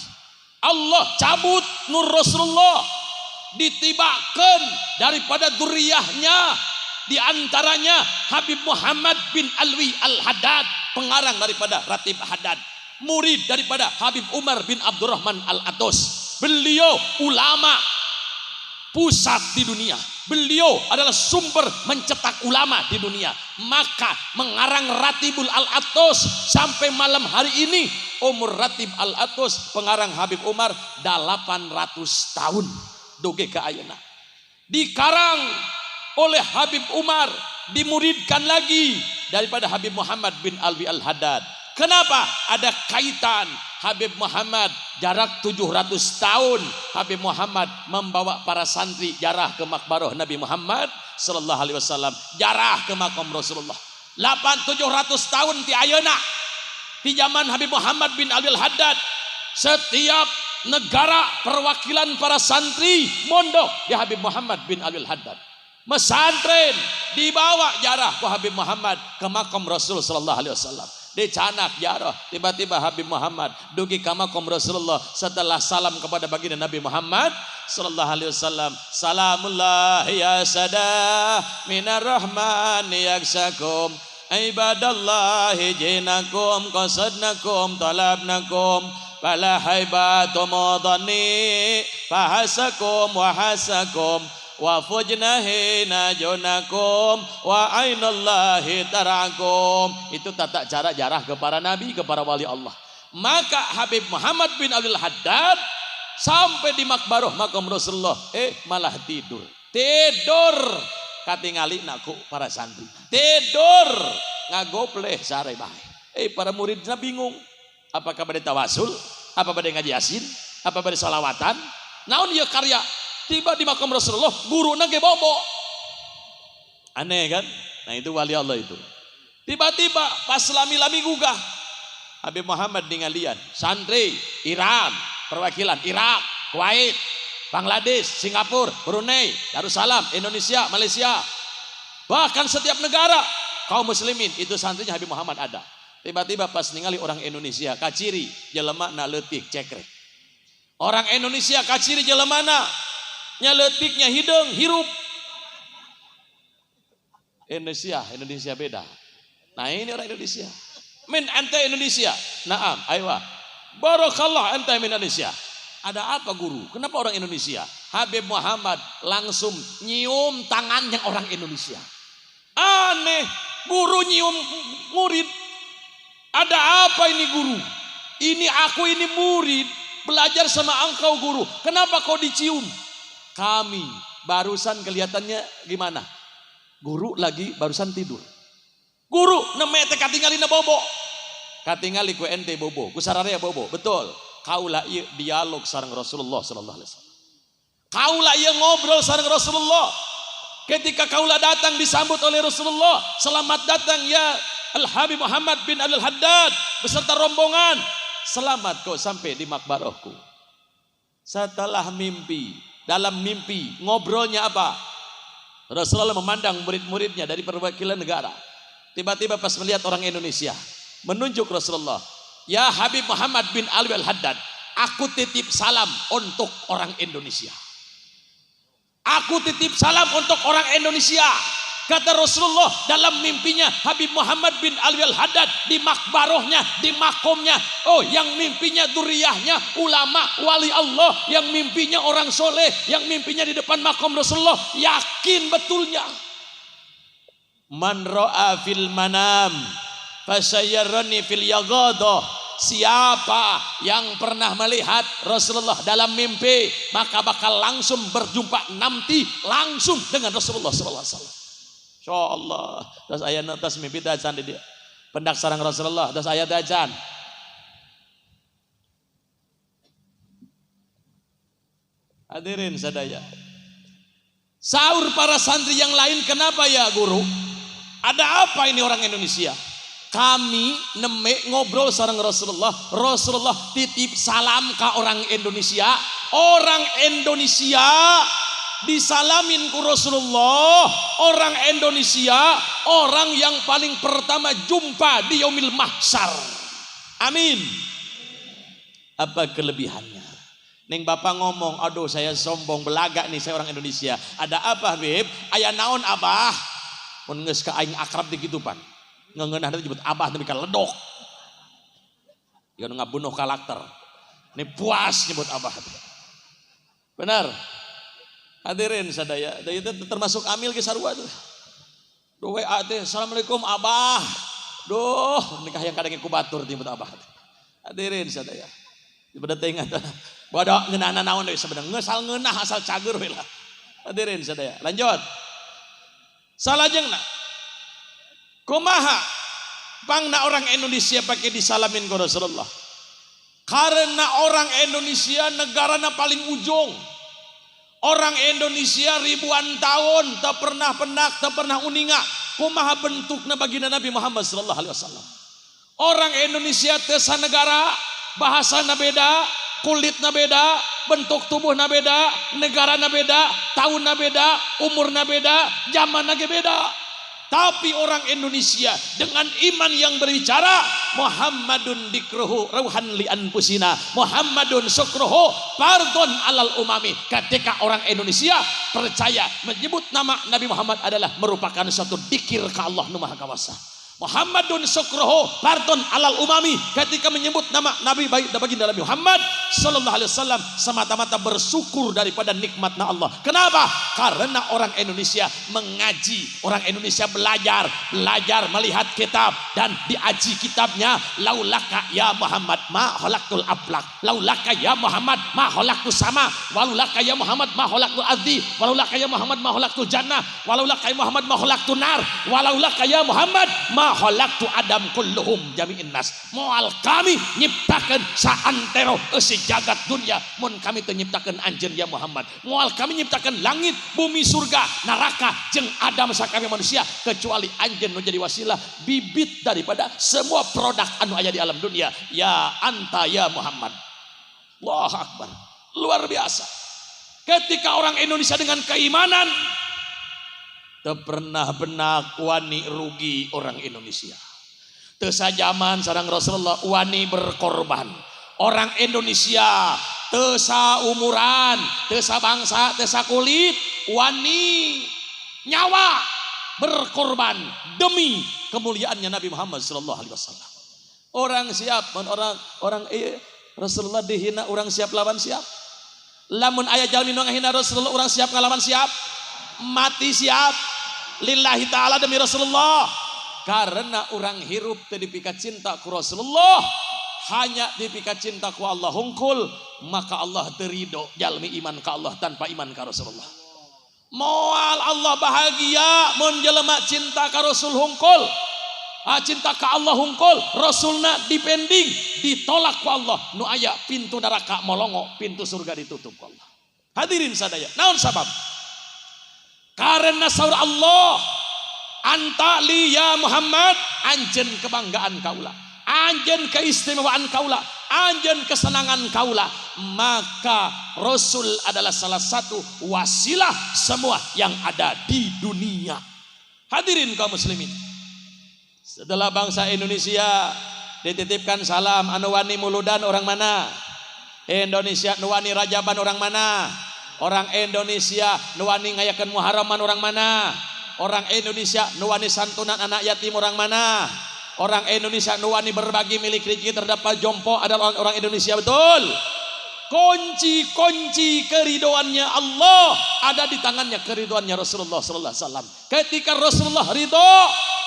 Allah cabut nur Rasulullah, ditibakan daripada duriyahnya, diantaranya Habib Muhammad bin Alwi Al-Haddad, pengarang daripada Ratib Haddad, murid daripada Habib Umar bin Abdurrahman Al-Atos. Beliau ulama pusat di dunia, beliau adalah sumber mencetak ulama di dunia. Maka mengarang Ratibul Al-Atos sampai malam hari ini umur Ratib Al-Atos pengarang Habib Umar 800 tahun doge ke ayeuna. Dikarang oleh Habib Umar, dimuridkan lagi daripada Habib Muhammad bin Alwi Al-Haddad. Kenapa? Ada kaitan Habib Muhammad jarak 700 tahun. Habib Muhammad membawa para santri jarah ke makbarah Nabi Muhammad sallallahu alaihi wasallam, jarah ke makam Rasulullah. 700 tahun ti ayeuna, di zaman Habib Muhammad bin Alwi Al-Haddad, setiap negara perwakilan para santri mondok di Habib Muhammad bin Alwi Al-Haddad. Mesantren dibawa jarah ke Habib Muhammad ke makam Rasul sallallahu alaihi wasallam. Dicanak jarah, tiba-tiba Habib Muhammad dugi ka makom Rasulullah setelah salam kepada baginda Nabi Muhammad sallallahu alaihi wasallam. Salamullah ya sada minar rahmani yaksakum ibadallahi jinakum qasadnakum talabnakum fala haibatu mudani fahasakum wahasakum wa fujnahina junakum wa ainallahi tarakum. Itu tata cara jarah ke para nabi, ke para wali Allah. Maka Habib Muhammad bin Abdul Haddad sampai di makbaroh makam Rasulullah, malah tidur katingali naku para santri, tidur ngagopleh sare bae. Para muridnya bingung, apakah bade tawasul, apa bade ngaji yasin, apa bade salawatan, naon ieu karya. Tiba di makam Rasulullah, guru nage bobo. Aneh kan? Nah itu wali Allah itu. Tiba-tiba pas lami-lami gugah, Habib Muhammad ningalian santri Iran, perwakilan Irak, Kuwait, Bangladesh, Singapura, Brunei, Darussalam, Indonesia, Malaysia, bahkan setiap negara kaum muslimin itu santrinya Habib Muhammad ada. Tiba-tiba pas ningali orang Indonesia kaciri jelema na leutik cekrek. Orang Indonesia kaciri jelema na nyeletiknya hidung hirup. Indonesia beda. Nah ini orang Indonesia. Min ente Indonesia. Naam, aywa. Barakallah ente min Indonesia. Ada apa guru? Kenapa orang Indonesia? Habib Muhammad langsung nyium tangannya orang Indonesia. Aneh, guru nyium murid. Ada apa ini guru? Ini aku ini murid, belajar sama engkau guru. Kenapa kau dicium? Kami barusan kelihatannya gimana? Guru lagi barusan tidur. Guru nemete katingalina bobo. Katingali ku ente bobo, ku sararea bobo. Betul. Kaula ieu dialog sareng Rasulullah sallallahu alaihi wasallam. Kaula ieu ngobrol sareng Rasulullah. Ketika kaula datang disambut oleh Rasulullah, selamat datang ya Al-Habib Muhammad bin Al-Haddad beserta rombongan. Selamat kau sampai di makbarahku. Setelah mimpi dalam mimpi. Ngobrolnya apa? Rasulullah memandang murid-muridnya dari perwakilan negara. Tiba-tiba pas melihat orang Indonesia, menunjuk Rasulullah, ya Habib Muhammad bin Ali al-Haddad, aku titip salam untuk orang Indonesia. Aku titip salam untuk orang Indonesia. Kata Rasulullah dalam mimpinya Habib Muhammad bin Ali al-Haddad di makbarohnya, di makomnya. Oh, yang mimpinya duriyahnya ulama wali Allah, yang mimpinya orang soleh, yang mimpinya di depan makom Rasulullah. Yakin betulnya. Man ra'a fil manam fasayyarani fil yaghadah. Siapa yang pernah melihat Rasulullah dalam mimpi, maka bakal langsung berjumpa nanti langsung dengan Rasulullah sallallahu alaihi wasallam. Insyaallah. Das aya tas mimpi dajan di dia. Pendak sareng Rasulullah, das aya dajan. Hadirin sadaya. Sahur para santri yang lain, kenapa ya guru? Ada apa ini orang Indonesia? Kami nemek ngobrol sareng Rasulullah. Rasulullah titip salam ke orang Indonesia. Orang Indonesia disalamin ku Rasulullah. Orang Indonesia orang yang paling pertama jumpa di yaumil mahsyar. Amin. Apa kelebihannya? Neng bapak ngomong, aduh saya sombong belaga nih, saya orang Indonesia. Ada apa Habib? Aya naon abah? Mun geus ka aing akrab di kitu pan. Ngeunah teh disebut abah tapi ledok. Dia ngabunuh karakter. Ini puas nyebut abah. Benar. Hadirin sadaya, da itu termasuk amil ke sarua tuh. Duh WA teh, assalamualaikum abah. Duh, nikah yang kadang ku batur nyebut abah. Hadirin sadaya. Daripada teh ingat. Bodoh ngeunahna naon deui sebenarnya. Ngesal ngeunah asal cager we lah. Hadirin sadaya. Lanjut. Salajengna. Kumaha pangna orang Indonesia pakai disalamin ke Rasulullah? Karena orang Indonesia negarana paling ujung. Orang Indonesia ribuan tahun tak pernah penak, tak pernah uninga. Kumaha bentukna baginda Nabi Muhammad sallallahu alaihi wasallam. Orang Indonesia tesa negara, bahasana beda, kulitna beda, bentuk tubuhna beda, negarana beda, tahunna beda, umurna beda, zamanna ge beda. Tapi orang Indonesia dengan iman yang berbicara, Muhammadun dikruhu rauhan li anfusina, Muhammadun sukruhu fardun alal umami. Ketika orang Indonesia percaya menyebut nama Nabi Muhammad adalah merupakan suatu dikir ke Allah Maha Kuasa. Muhammadun sukruhu fardun alal umami. Ketika menyebut nama Nabi baginda Nabi Muhammad sallallahu alaihi wasallam semata-mata bersyukur daripada nikmatna Allah. Kenapa? Karena orang Indonesia mengaji, orang Indonesia belajar melihat kitab dan diaji kitabnya. Laulaka ya Muhammad ma khalaqtul aflaq, laulaka ya Muhammad ma khalaqtus sama, walaulaka ya Muhammad ma khalaqtul ardi, walaulaka ya Muhammad ma khalaqtul jannah, walaulaka ya Muhammad ma khalaqtun nar, walaulaka ya Muhammad ma khalaqtu adam kulluhum jami'in nas. Moal kami nyiptakeun saantero eusi jagat dunia mun kami teu nyiptakeun anjeun ya Muhammad. Moal kami nyiptakeun langit, bumi, surga, neraka jeung Adam sakabeh manusia kecuali anjeun nu jadi wasilah bibit daripada semua produk anu aya di alam dunia. Ya anta ya Muhammad. Allahu akbar. Luar biasa. Ketika orang Indonesia dengan keimanan teu pernah benak wani rugi orang Indonesia. Teu sajaman sareng Rasulullah wani berkorban. Orang Indonesia teu saumuran, teu sabangsa, teu sakulit, wani nyawa berkorban demi kemuliaannya Nabi Muhammad sallallahu alaihi wasallam. Orang siap, orang Rasulullah dihina, orang siap lawan siap. Lamun aya jalmi nu ngahina Rasulullah, orang siap ngalawan siap. Mati siap lillahi ta'ala demi Rasulullah. Karena orang hirup teu dipika cinta ku Rasulullah, hanya dipika cinta ku Allah hungkul, maka Allah terido jalmi iman ka Allah tanpa iman ka Rasulullah. Moal Allah bahagia mun jelema cinta ka Rasul hungkul, cinta ka Allah hungkul, Rasulna dipending, ditolak ku Allah, nu aya pintu neraka molongo, pintu surga ditutup ku Allah. Hadirin sadaya, naon sabab? Karena saur Allah anta li ya Muhammad, anjeun kebanggaan kaula, anjeun keistimewaan kaula, anjeun kesenangan kaula, maka Rasul adalah salah satu wasilah semua yang ada di dunia. Hadirin kaum muslimin, setelah bangsa Indonesia dititipkan salam anu wani muludan orang mana? Indonesia nu wani rajaban orang mana? Orang Indonesia nu wani ngayakeun muharaman orang mana? Orang Indonesia nu wani santunan anak yatim orang mana? Orang Indonesia nu wani berbagi milik rezeki terdapat jompo adalah orang Indonesia, betul. Kunci keridoannya Allah ada di tangannya, keridoannya Rasulullah sallallahu alaihi wasallam. Ketika Rasulullah ridho,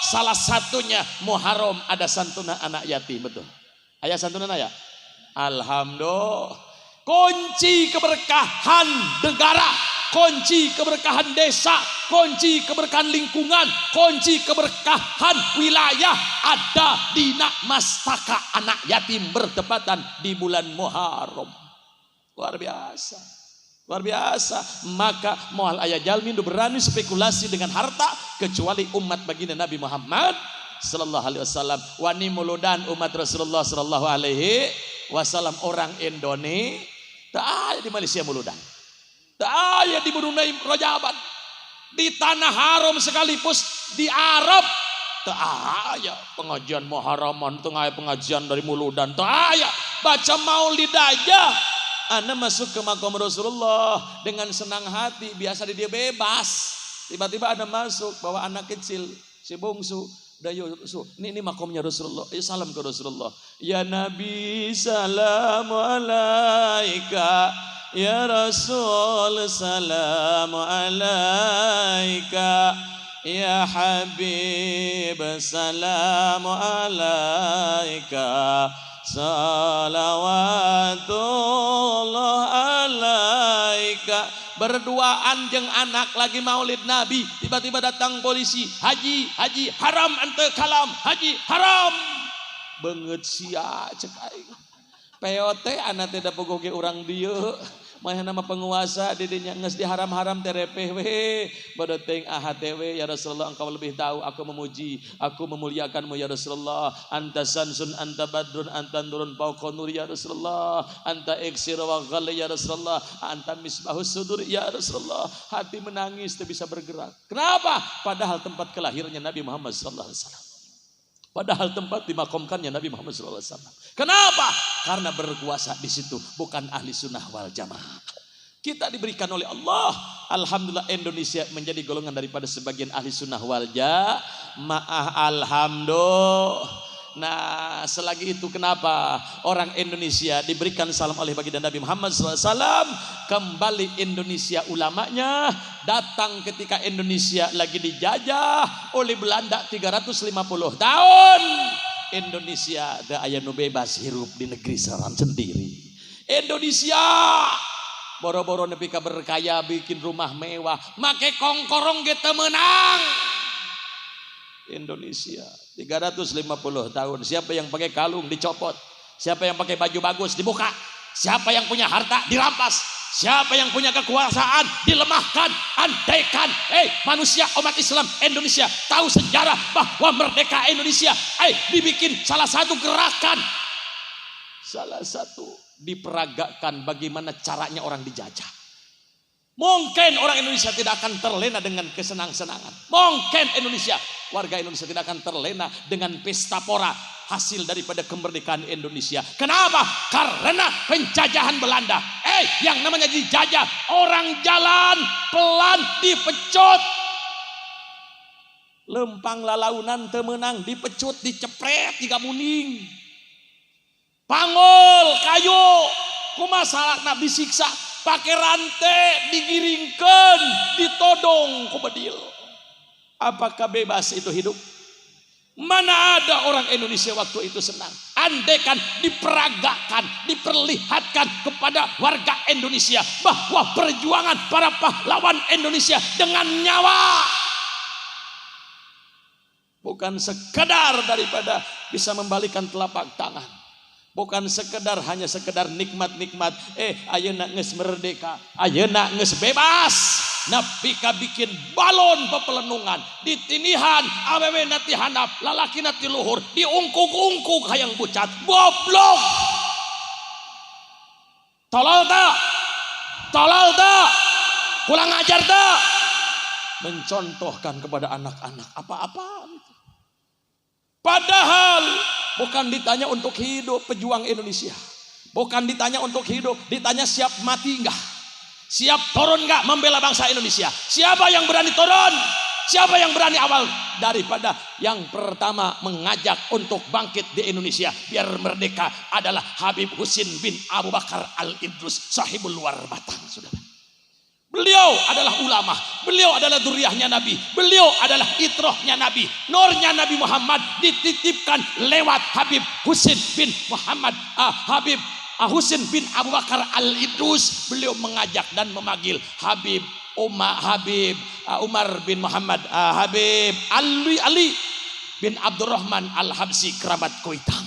salah satunya Muharram ada santunan anak yatim, betul. Ayat santunan ayat. Alhamdulillah. Kunci keberkahan negara, kunci keberkahan desa, kunci keberkahan lingkungan, kunci keberkahan wilayah ada di mastaka anak yatim bertepatan di bulan Muharram. Luar biasa, luar biasa. Maka moal aya jalmi nu berani spekulasi dengan harta kecuali umat baginda Nabi Muhammad sallallahu alaihi wasallam. Wani muludan umat Rasulullah sallallahu alaihi wasallam orang Indonesia tak ada di Malaysia muludan, tak ada di Brunei Rajaban, di tanah haram sekalipun di Arab tak ada pengajian Muharraman, tak ada pengajian dari muludan, tak ada baca maulid aja. Anda masuk ke makam Rasulullah dengan senang hati, biasa dia bebas. Tiba-tiba Anda masuk bawa anak kecil, si bungsu, ini makamnya Rasulullah. Ya salam ke Rasulullah. Ya Nabi salam alaika, ya Rasul salam alaika, ya Habib salam alaika, salawatullah alaika. Berduaan jeung anak lagi maulid Nabi, tiba-tiba datang polisi, haji haram ente kalam, haji haram banget sia cek aing. POT anak teh da pogoge urang dieu mah nama penguasa didinya geus diharam-haram terepeh we bade teuing AHTW. Ya Rasulullah, engkau lebih tahu, aku memuji, aku memuliakanmu ya Rasulullah. Anta sansun, anta badrun, anta nurun fauqa nur ya Rasulullah, anta iksir wa ghali ya Rasulullah, anta misbahus sudur ya Rasulullah. Hati menangis tak bisa bergerak. Kenapa? Padahal tempat kelahirannya Nabi Muhammad sallallahu alaihi wasallam, padahal tempat dimakamkannya Nabi Muhammad SAW. Kenapa? Karena berkuasa di situ bukan ahli sunnah wal jamaah. Kita diberikan oleh Allah, alhamdulillah Indonesia menjadi golongan daripada sebagian ahli sunnah wal jamaah. Alhamdulillah. Nah, selagi itu kenapa orang Indonesia diberikan salam oleh baginda Nabi Muhammad SAW? Kembali Indonesia ulamanya datang ketika Indonesia lagi dijajah oleh Belanda 350 tahun. Indonesia ada aya nu bebas hirup di negeri seorang sendiri. Indonesia boro-boro nepi ka berkaya, bikin rumah mewah, make kongkorong ge teu meunang. Indonesia 350 tahun. Siapa yang pakai kalung dicopot, siapa yang pakai baju bagus dibuka, siapa yang punya harta dirampas, siapa yang punya kekuasaan dilemahkan. Andaikan manusia umat Islam Indonesia tahu sejarah bahwa merdeka Indonesia dibikin salah satu gerakan, salah satu diperagakan bagaimana caranya orang dijajah. Mungkin orang Indonesia tidak akan terlena dengan kesenang-senangan. Mungkin warga Indonesia tidak akan terlena dengan pesta pora hasil daripada kemerdekaan Indonesia. Kenapa? Karena penjajahan Belanda. Yang namanya dijajah, orang jalan pelan dipecut. Lempang lalaunan teu meunang dipecut, dicepret jika muning. Panggul kayu kumaha salakna disiksa, pakai rantai digiringkan, ditodong ku bedil. Apakah bebas itu hidup? Mana ada orang Indonesia waktu itu senang? Andaikan diperagakan, diperlihatkan kepada warga Indonesia bahwa perjuangan para pahlawan Indonesia dengan nyawa bukan sekedar daripada bisa membalikan telapak tangan, bukan hanya sekedar nikmat-nikmat. Ayeuna geus merdeka, ayeuna geus bebas. Napika bikin balon pepelenungan ditinihan awewe nati handap lalaki nati luhur diungkuk-ungkuk hayang bucat goblok. Tolol tak kurang ajar tak mencontohkan kepada anak-anak apa-apa. Padahal bukan ditanya untuk hidup pejuang Indonesia, bukan ditanya untuk hidup, ditanya siap mati enggak, siap turun enggak membela bangsa Indonesia. Siapa yang berani turun? Siapa yang berani awal? Daripada yang pertama mengajak untuk bangkit di Indonesia biar merdeka adalah Habib Husin bin Abu Bakar Al-Idrus sahibul luar batang, saudara. Beliau adalah ulama, beliau adalah duriahnya Nabi, beliau adalah itrohnya Nabi, nurnya Nabi Muhammad dititipkan lewat Habib Husin bin Muhammad, Habib Husin bin Abu Bakar Al-Idrus. Beliau mengajak dan memanggil Habib Umar bin Muhammad, Habib Ali bin Abdurrahman Al-Habsi kerabat Kuitang,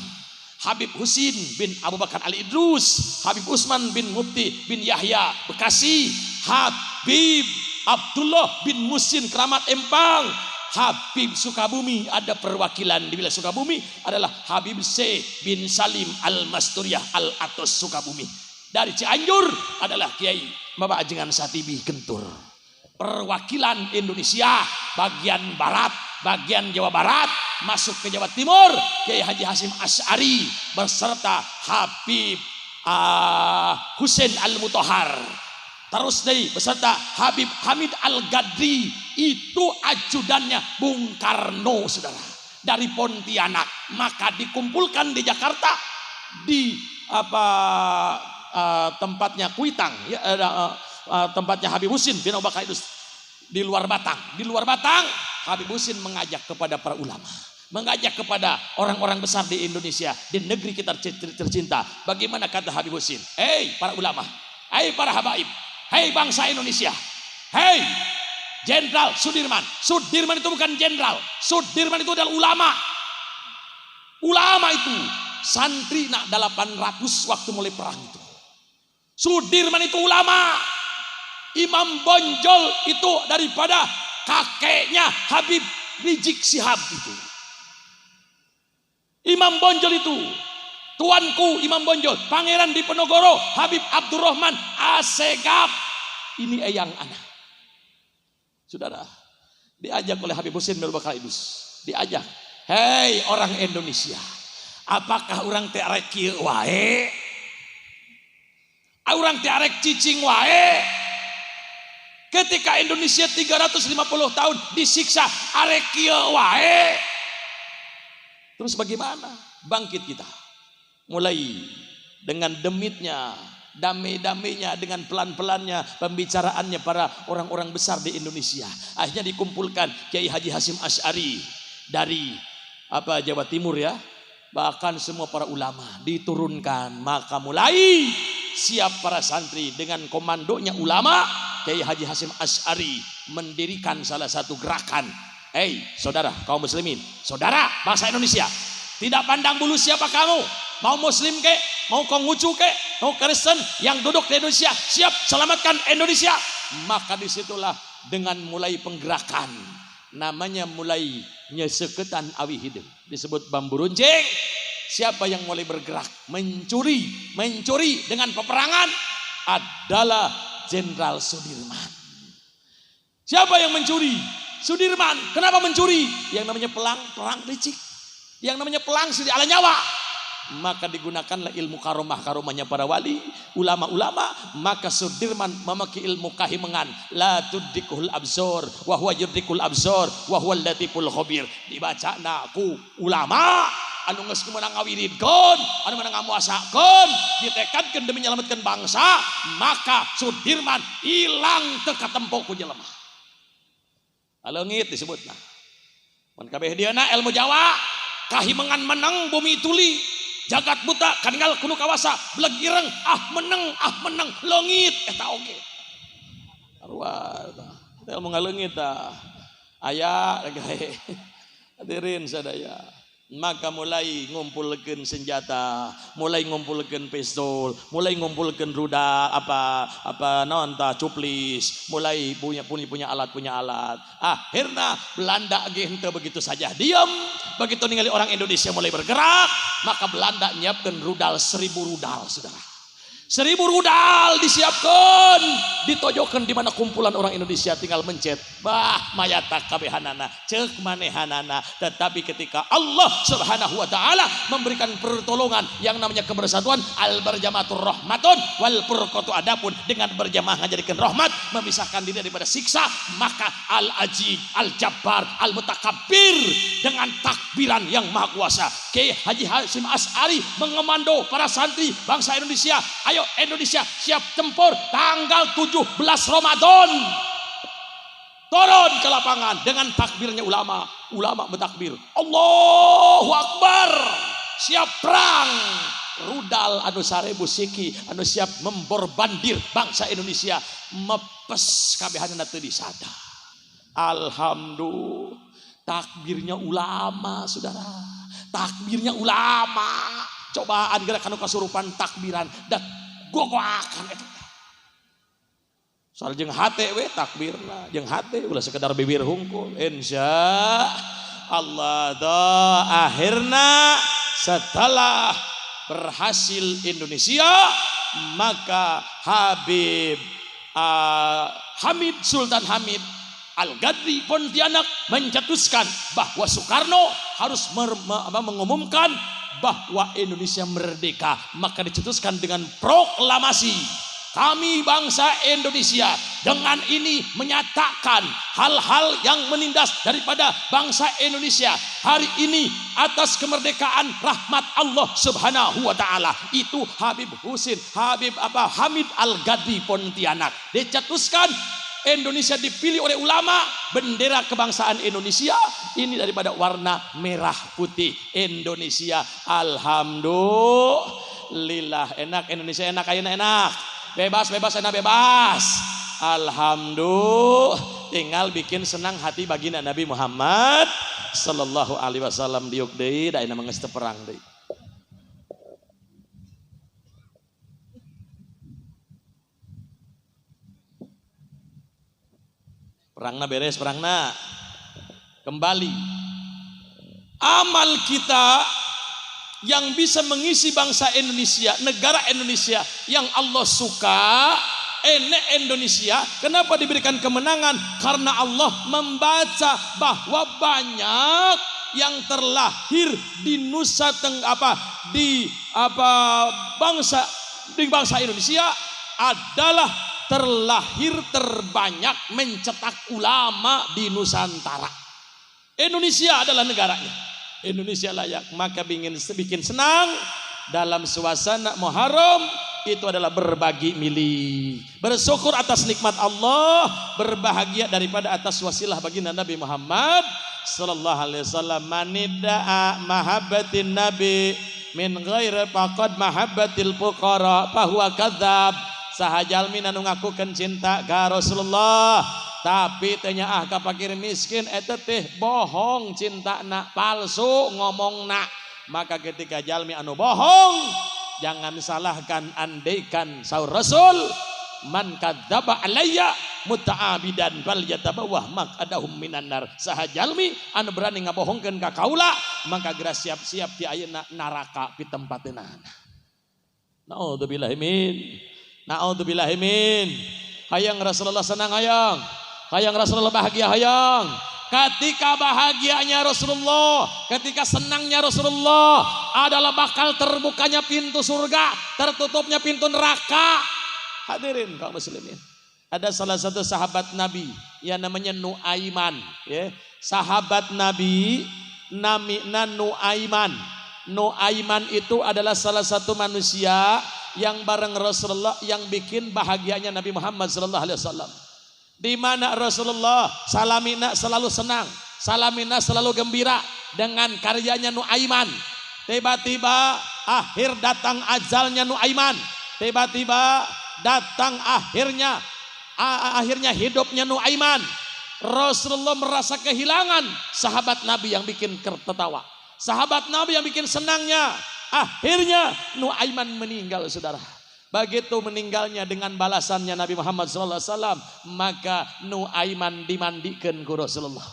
Habib Husin bin Abu Bakar Al-Idrus, Habib Usman bin Mufti bin Yahya Bekasi, Habib Abdullah bin Musin keramat Empang, Habib Sukabumi ada perwakilan di wilayah Sukabumi adalah Habib C bin Salim Al-Masturiah Al-Atos Sukabumi. Dari Cianjur adalah Kiai Bapak Ajengan Satibi Gentur. Perwakilan Indonesia bagian barat, bagian Jawa Barat masuk ke Jawa Timur Kiai Haji Hasim Asy'ari beserta Habib Husain Al-Mutahhar. Terus dari beserta Habib Hamid Al-Gadri, itu ajudannya Bung Karno, saudara, dari Pontianak. Maka dikumpulkan di Jakarta di tempatnya Kuitang, ya, tempatnya Habib Husin bin Abu Bakar Idrus di luar Batang. Di luar Batang Habib Husin mengajak kepada para ulama, mengajak kepada orang-orang besar di Indonesia, di negeri kita tercinta. Bagaimana kata Habib Husin? Hei para ulama, hei para habaib, hei bangsa Indonesia, hei Jenderal Sudirman. Sudirman itu bukan jenderal, Sudirman itu adalah ulama. Ulama itu santri nak 800 waktu mulai perang itu. Sudirman itu ulama. Imam Bonjol itu daripada kakeknya Habib Rizik Syihab itu. Imam Bonjol itu tuanku Imam Bonjol, Pangeran Diponegoro Habib Abdurrahman Assegaf. Ini eyang anak. Saudara, diajak oleh Habib Husin bin Abu Bakar Idrus. Diajak, hei orang Indonesia, apakah orang teh arek kieu wae? Orang teh arek cicing wae? Ketika Indonesia 350 tahun disiksa arek kieu wae? Terus bagaimana? Bangkit kita. Mulai dengan demitnya, damai-damainya, dengan pelan-pelannya pembicaraannya para orang-orang besar di Indonesia. Akhirnya dikumpulkan Kiai Haji Hasim Asy'ari dari Jawa Timur, ya. Bahkan semua para ulama diturunkan. Maka mulai siap para santri dengan komandonya ulama. Kiai Haji Hasim Asy'ari mendirikan salah satu gerakan. Hei saudara kaum muslimin, saudara bangsa Indonesia, tidak pandang bulu siapa kamu, mau muslim ke, mau Konghucu ke, mau Kristen yang duduk di Indonesia, siap selamatkan Indonesia. Maka disitulah dengan mulai penggerakan, namanya mulai nyeseketan awi hidup, disebut bambu runcing. Siapa yang mulai bergerak mencuri dengan peperangan adalah Jenderal Sudirman. Siapa yang mencuri? Sudirman. Kenapa mencuri? Yang namanya perang licik, yang namanya pelang ala nyawa. Maka digunakanlah ilmu karomahnya para wali, ulama-ulama. Maka Sudirman memakai ilmu kahimengan, la tudrikul absor wa huwa yudrikul absor wa huwal latiful khabir. Dibaca naku ulama anu geus meunang ngawiridkeun, anu meunang ngamuasakeun, ditekadkeun demi menyelamatkan bangsa. Maka Sudirman hilang teu katempo ku jelema. Leungit disebutna. Mun kabeh dieuna ilmu Jawa, kahimengan menang bumi tuli, jagat buta kaninggal kudu kawasa, beleg ireng meneng leungit eta oge. Arwah ilmu ngaleungit tah aya gae. Hadirin sadaya. Maka mulai ngumpulkeun senjata, mulai ngumpulkeun pistol, mulai ngumpulkeun rudal apa naon tah cuplis, mulai punya alat. Akhirnya Belanda ge henteu begitu saja diam. Begitu ningali orang Indonesia mulai bergerak, maka Belanda nyiapkeun rudal 1000 rudal, saudara. 1000 rudal disiapkan, ditojokan di mana kumpulan orang Indonesia tinggal mencet. Mayata kabehanana, cek manehanana. Tetapi ketika Allah Subhanahu wa taala memberikan pertolongan yang namanya kebersatuan, al berjamatur rahmatun wal furqatu adapun, dengan berjamaah menjadikan rahmat, memisahkan diri daripada siksa, maka al aziz, al jabbar, al mutakabbir, dengan takbiran yang maha kuasa. Kiai Haji Hasyim Asy'ari mengemando para santri bangsa Indonesia. Ayo Indonesia siap tempur tanggal 17 Ramadan. Turun ke lapangan dengan takbirnya ulama bertakbir. Allahu Akbar. Siap perang. Rudal anu 1000 siki anu siap memborbandir bangsa Indonesia mepes kabehanana teu disada. Alhamdulillah. Takbirnya ulama, saudara. Takbirnya ulama. Cobaan gerakan kasurupan takbiran dan gogoakan eta. Soal jeung hate we takbirna, jeung hate ulah sekedar bibir hungkul. Insya Allah akhirna setelah berhasil Indonesia, maka Hamid Sultan Hamid Al-Gadri Pontianak mencetuskan bahwa Soekarno harus mengumumkan bahwa Indonesia merdeka. Maka dicetuskan dengan proklamasi, kami bangsa Indonesia dengan ini menyatakan hal-hal yang menindas daripada bangsa Indonesia hari ini atas kemerdekaan rahmat Allah Subhanahu wa taala. Itu Hamid Al-Gadri Pontianak dicetuskan. Indonesia dipilih oleh ulama, bendera kebangsaan Indonesia ini daripada warna merah putih. Indonesia, alhamdulillah, enak Indonesia, enak ayeuna enak. Bebas enak bebas. Alhamdulillah, tinggal bikin senang hati baginda Nabi Muhammad sallallahu alaihi wasallam diuk deui da ayeuna geus teu perang deui. Perangna beres, perangna kembali. Amal kita yang bisa mengisi bangsa Indonesia, negara Indonesia yang Allah suka, Indonesia. Kenapa diberikan kemenangan? Karena Allah membaca bahwa banyak yang terlahir di bangsa Indonesia adalah terlahir terbanyak mencetak ulama di Nusantara. Indonesia adalah negaranya. Indonesia layak. Maka bikin senang dalam suasana Muharram itu adalah berbagi milih, bersyukur atas nikmat Allah, berbahagia daripada atas wasilah baginda Nabi Muhammad sallallahu alaihi wasallam. Manidda'a mahabbatin nabi min ghairi faqad mahabbatil fuqara fahuwa kadzab. Sahajalmi anu ngakukeun cinta ka Rasulullah tapi teu nyaah ka fakir miskin eta teh bohong cintana, palsu ngomongna. Maka ketika jalmi anu bohong jangan salahkan, andaikan saur Rasul man kadzdzaba alayya muta'abidan bal yatabawah maq'adahum minan nar. Sahajalmi anu berani ngabohongkeun ka kaula maka geura siap-siap ti ayeuna neraka pitempat teunana. Naudzubillahi min. Hayang Rasulullah senang, hayang Rasulullah bahagia, hayang. Ketika bahagianya Rasulullah, ketika senangnya Rasulullah adalah bakal terbukanya pintu surga, tertutupnya pintu neraka. Hadirin kaum muslimin, ada salah satu sahabat Nabi yang namanya Nuaiman, ya. Sahabat Nabi namina Nuaiman. Nuaiman itu adalah salah satu manusia yang bareng Rasulullah yang bikin bahagianya Nabi Muhammad sallallahu alaihi wasallam. Di mana Rasulullah salamina selalu senang, salamina selalu gembira dengan karyanya Nuaiman. Tiba-tiba akhir datang ajalnya Nuaiman. Tiba-tiba datang akhirnya hidupnya Nuaiman. Rasulullah merasa kehilangan sahabat Nabi yang bikin tertawa. Sahabat Nabi yang bikin senangnya, akhirnya Nuaiman meninggal, saudara. Begitu meninggalnya dengan balasannya Nabi Muhammad SAW, maka Nuaiman dimandikan ku Rasulullah.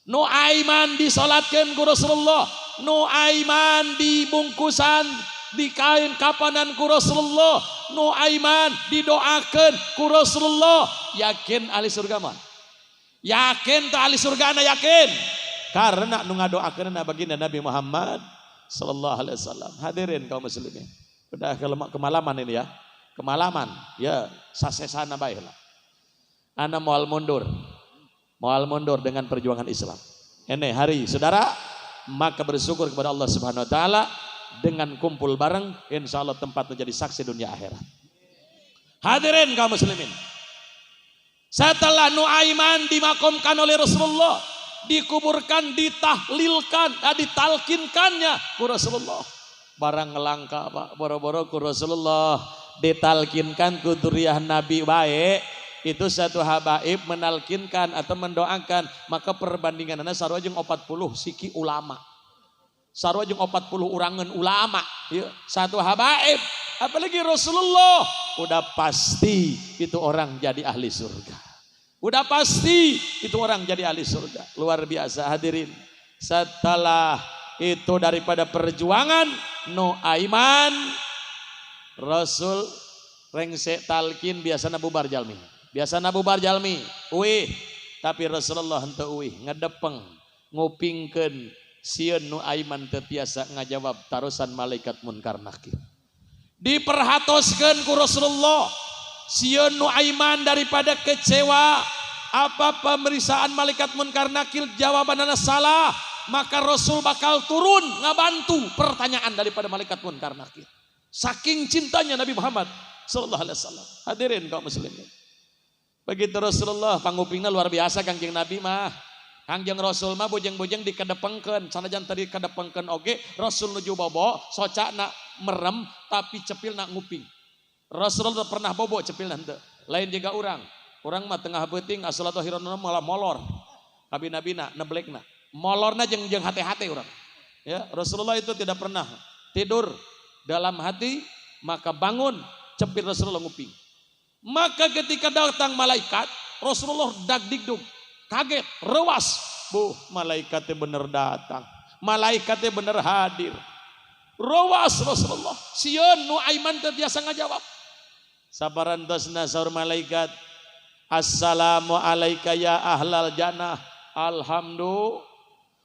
Nuaiman disolatkan ku Rasulullah. Nuaiman dibungkusan di kain kapanan ku Rasulullah. Nuaiman didoakan ku Rasulullah. Yakin ahli surga mah? Yakin tak ahli surga na yakin? Karena nu ngadoakeun baginda Nabi Muhammad sallallahu alaihi wasallam. Hadirin kaum muslimin. Udah kemalaman ini ya. Kemalaman. Ya, sasesana bae lah. Ana moal mundur. Moal mundur dengan perjuangan Islam. Ini hari saudara, maka bersyukur kepada Allah Subhanahu wa taala dengan kumpul bareng, insyaallah tempat menjadi saksi dunia akhirat. Hadirin kaum muslimin. Setelah Nuaiman dimakamkan oleh Rasulullah, dikuburkan, ditahlilkan, ditalkinkannya ku Rasulullah. Barang ngelangka Pak, boro-boro ku Rasulullah ditalkinkan ku dzurriyyah Nabi baik. Itu satu habaib menalkinkan atau mendoakan, maka perbandingannya sarua jeung 40 siki ulama. Sarua jeung 40 urangan ulama, ya. Satu habaib, apalagi Rasulullah, udah pasti itu orang jadi ahli surga. Udah pasti itu orang jadi ahli surga. Luar biasa hadirin. Setelah itu daripada perjuangan Nuaiman, Rasul rengse talkin biasana bubar jalmi. Biasana bubar jalmi, uih. Tapi Rasulullah henteu uih, ngedepeng, ngupingkeun sieun Nuaiman teu tiasa ngajawab tarusan malaikat munkar nakir. Diperhatoskeun ku Rasulullah sieun Nuaiman daripada kecewa apa pemeriksaan malaikat munkar nakir jawabanana salah, maka Rasul bakal turun ngabantu pertanyaan daripada malaikat munkar nakir. Saking cintanya Nabi Muhammad sallallahu alaihi wasallam. Hadirin kaum muslimin. Begitu Rasulullah pangupingna luar biasa Kangjeng Nabi mah. Kangjeng Rasul mah bujeng-bujeng dikedepengkeun, sanajan tadi kedepengkeun oge, Rasul nuju bobo, socana merem tapi cepilna nguping. Rasulullah pernah bobo cepilna henteu. Lain juga urang. Urang mah tengah beuting asalatu hironna malah molor. Abi nabina neblekna. Molorna jeung hate-hate urang. Ya, Rasulullah itu tidak pernah tidur dalam hati, maka bangun cepil Rasulullah nguping. Maka ketika datang malaikat, Rasulullah dagdikduk, kaget, rewas. Malaikatnya bener datang, malaikatnya bener hadir. Rewas Rasulullah. Sieun Nuaiman teu biasa ngajawab. Sabarantosna saur malaikat, assalamu alayka ya ahlal jannah. Alhamdulillah.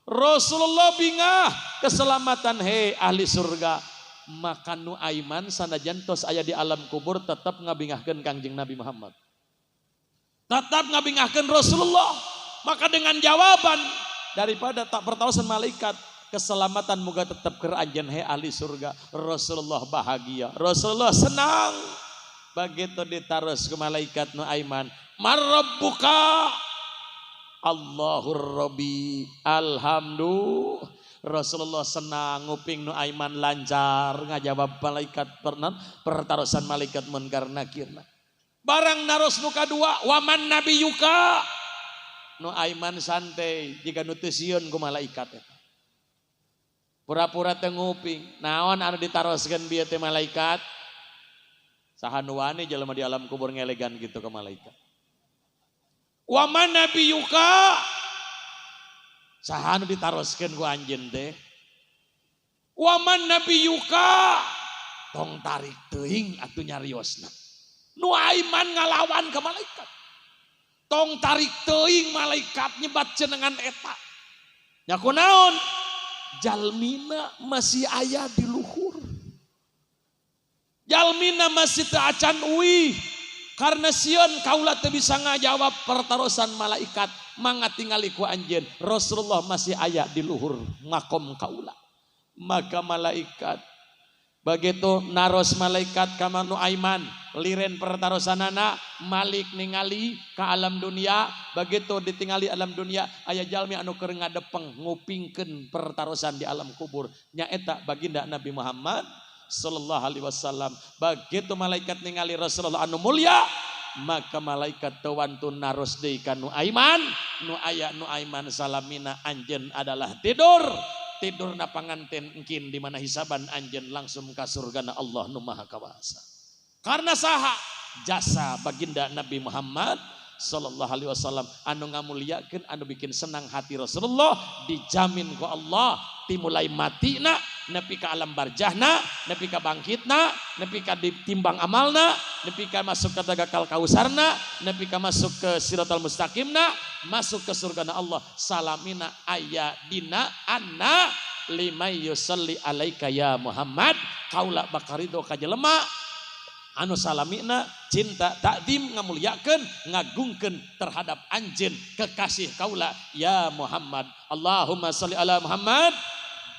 Rasulullah bingah keselamatan he ahli surga. Maka Nuaiman sanajan tos aya di alam kubur tetap ngabingahkeun Kangjeng Nabi Muhammad. Tetap ngabingahkeun Rasulullah. Maka dengan jawaban daripada tak pertaosan malaikat, keselamatan moga tetap keur anjeun he ahli surga. Rasulullah bahagia, Rasulullah senang. Begitu ditaros ke malaikat Nuaiman, "Marabbuka?" Allahur Rabbi. Alhamdulillah. Rasulullah senang nguping Nuaiman lancar ngajawab malaikat pertarosan malaikat munkar nakirna. Barang naros nu kadua, waman nabiyuka. Nuaiman santai jika nu teu sieun ku malaikat eta. Pura-pura teu nguping. Naon anu ditaroskeun bieu teh malaikat? Saha nu wani jelema di alam kubur ngelegan gitu ke malaikat. Waman nabiyuka. Saha nu ditaroskeun ku anjeun teh? Waman nabiyuka. Tong tarik teuing atuh nyariosna. Nuaiman ngalawan ke malaikat. Tong tarik teuing malaikat nyebat cenengan eta. Nya kunaon? Jalmina masih aya di luhur. Jalmina masih teu acan uih. Karena sieun kaula teu bisa ngajawab pertarosan malaikat. Mangga tingali ku anjeun, Rasulullah masih aya di luhur makom kaula. Maka malaikat begitu naros malaikat ka Nuaiman, liren pertarosanana malik ningali ka alam dunia. Begitu ditingali alam dunia, aya jalmi anu keur ngadepeng ngupingkeun pertarosan di alam kubur. Nyaeta baginda Nabi Muhammad sallallahu alaihi wasallam. Begitu malaikat ningali Rasulullah anu mulia, maka malaikat tewantun naros deui ka Nuaiman. Nu aya Nuaiman salamina anjeun adalah tidur. tidurna panganten engkin di mana hisaban anjeun langsung ka surgana Allah nu maha kawasa. Karena saha jasa baginda Nabi Muhammad sallallahu alaihi wasallam anu ngamuliakeun anu bikin senang hati Rasulullah dijamin ku Allah timulai matina nepi ka alam barjahna nepi ka bangkitna nepi ka ditimbang amalna nepi ka masuk ka tagakal kausarna nepi ka masuk ke siratal mustaqimna masuk ke surgana Allah salamina aya dina anna limay yusalli alaika ya Muhammad kaula bakarido ka jelema anu salamina cinta takdim ngamuliakeun ngagungkeun terhadap anjeun kekasih kaula ya Muhammad. Allahumma shalli ala Muhammad,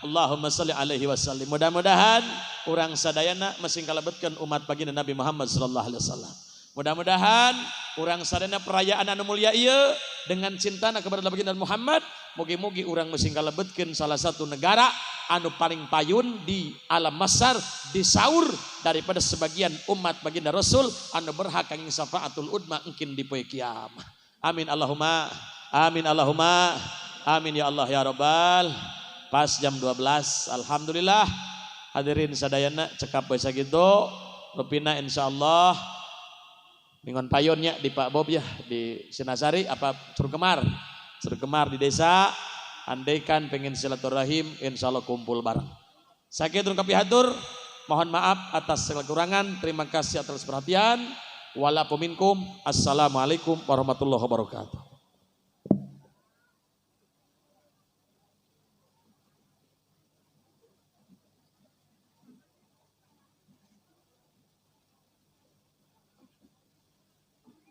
Allahumma shalli alaihi wasallim. Mudah-mudahan urang sadayana masing kalebetkeun umat baginda Nabi Muhammad sallallahu alaihi wasallam. Mudah-mudahan urang sadayana perayaan anu mulia ieu dengan cintana kepada baginda Muhammad mugi-mugi urang masing kalebetkeun salah satu negara anu paling payun di alam mahsyar di saur daripada sebagian umat baginda Rasul anu berhak kangge syafaatul udma engkin di poe kiamat. Amin Allahumma amin Allahumma amin ya Allah ya rabbal. Pas jam 12 alhamdulillah hadirin sadayana cekap bae sakitu rupina insyaallah ningon payunnya di Pak Bob ya di Sinasari apa Surkemar di desa. Andaikan pengen silaturahim insyaallah kumpul bareng. Sakit rungkap hatur, mohon maaf atas segala kekurangan. Terima kasih atas perhatian. Wala minkum. Assalamualaikum warahmatullahi wabarakatuh.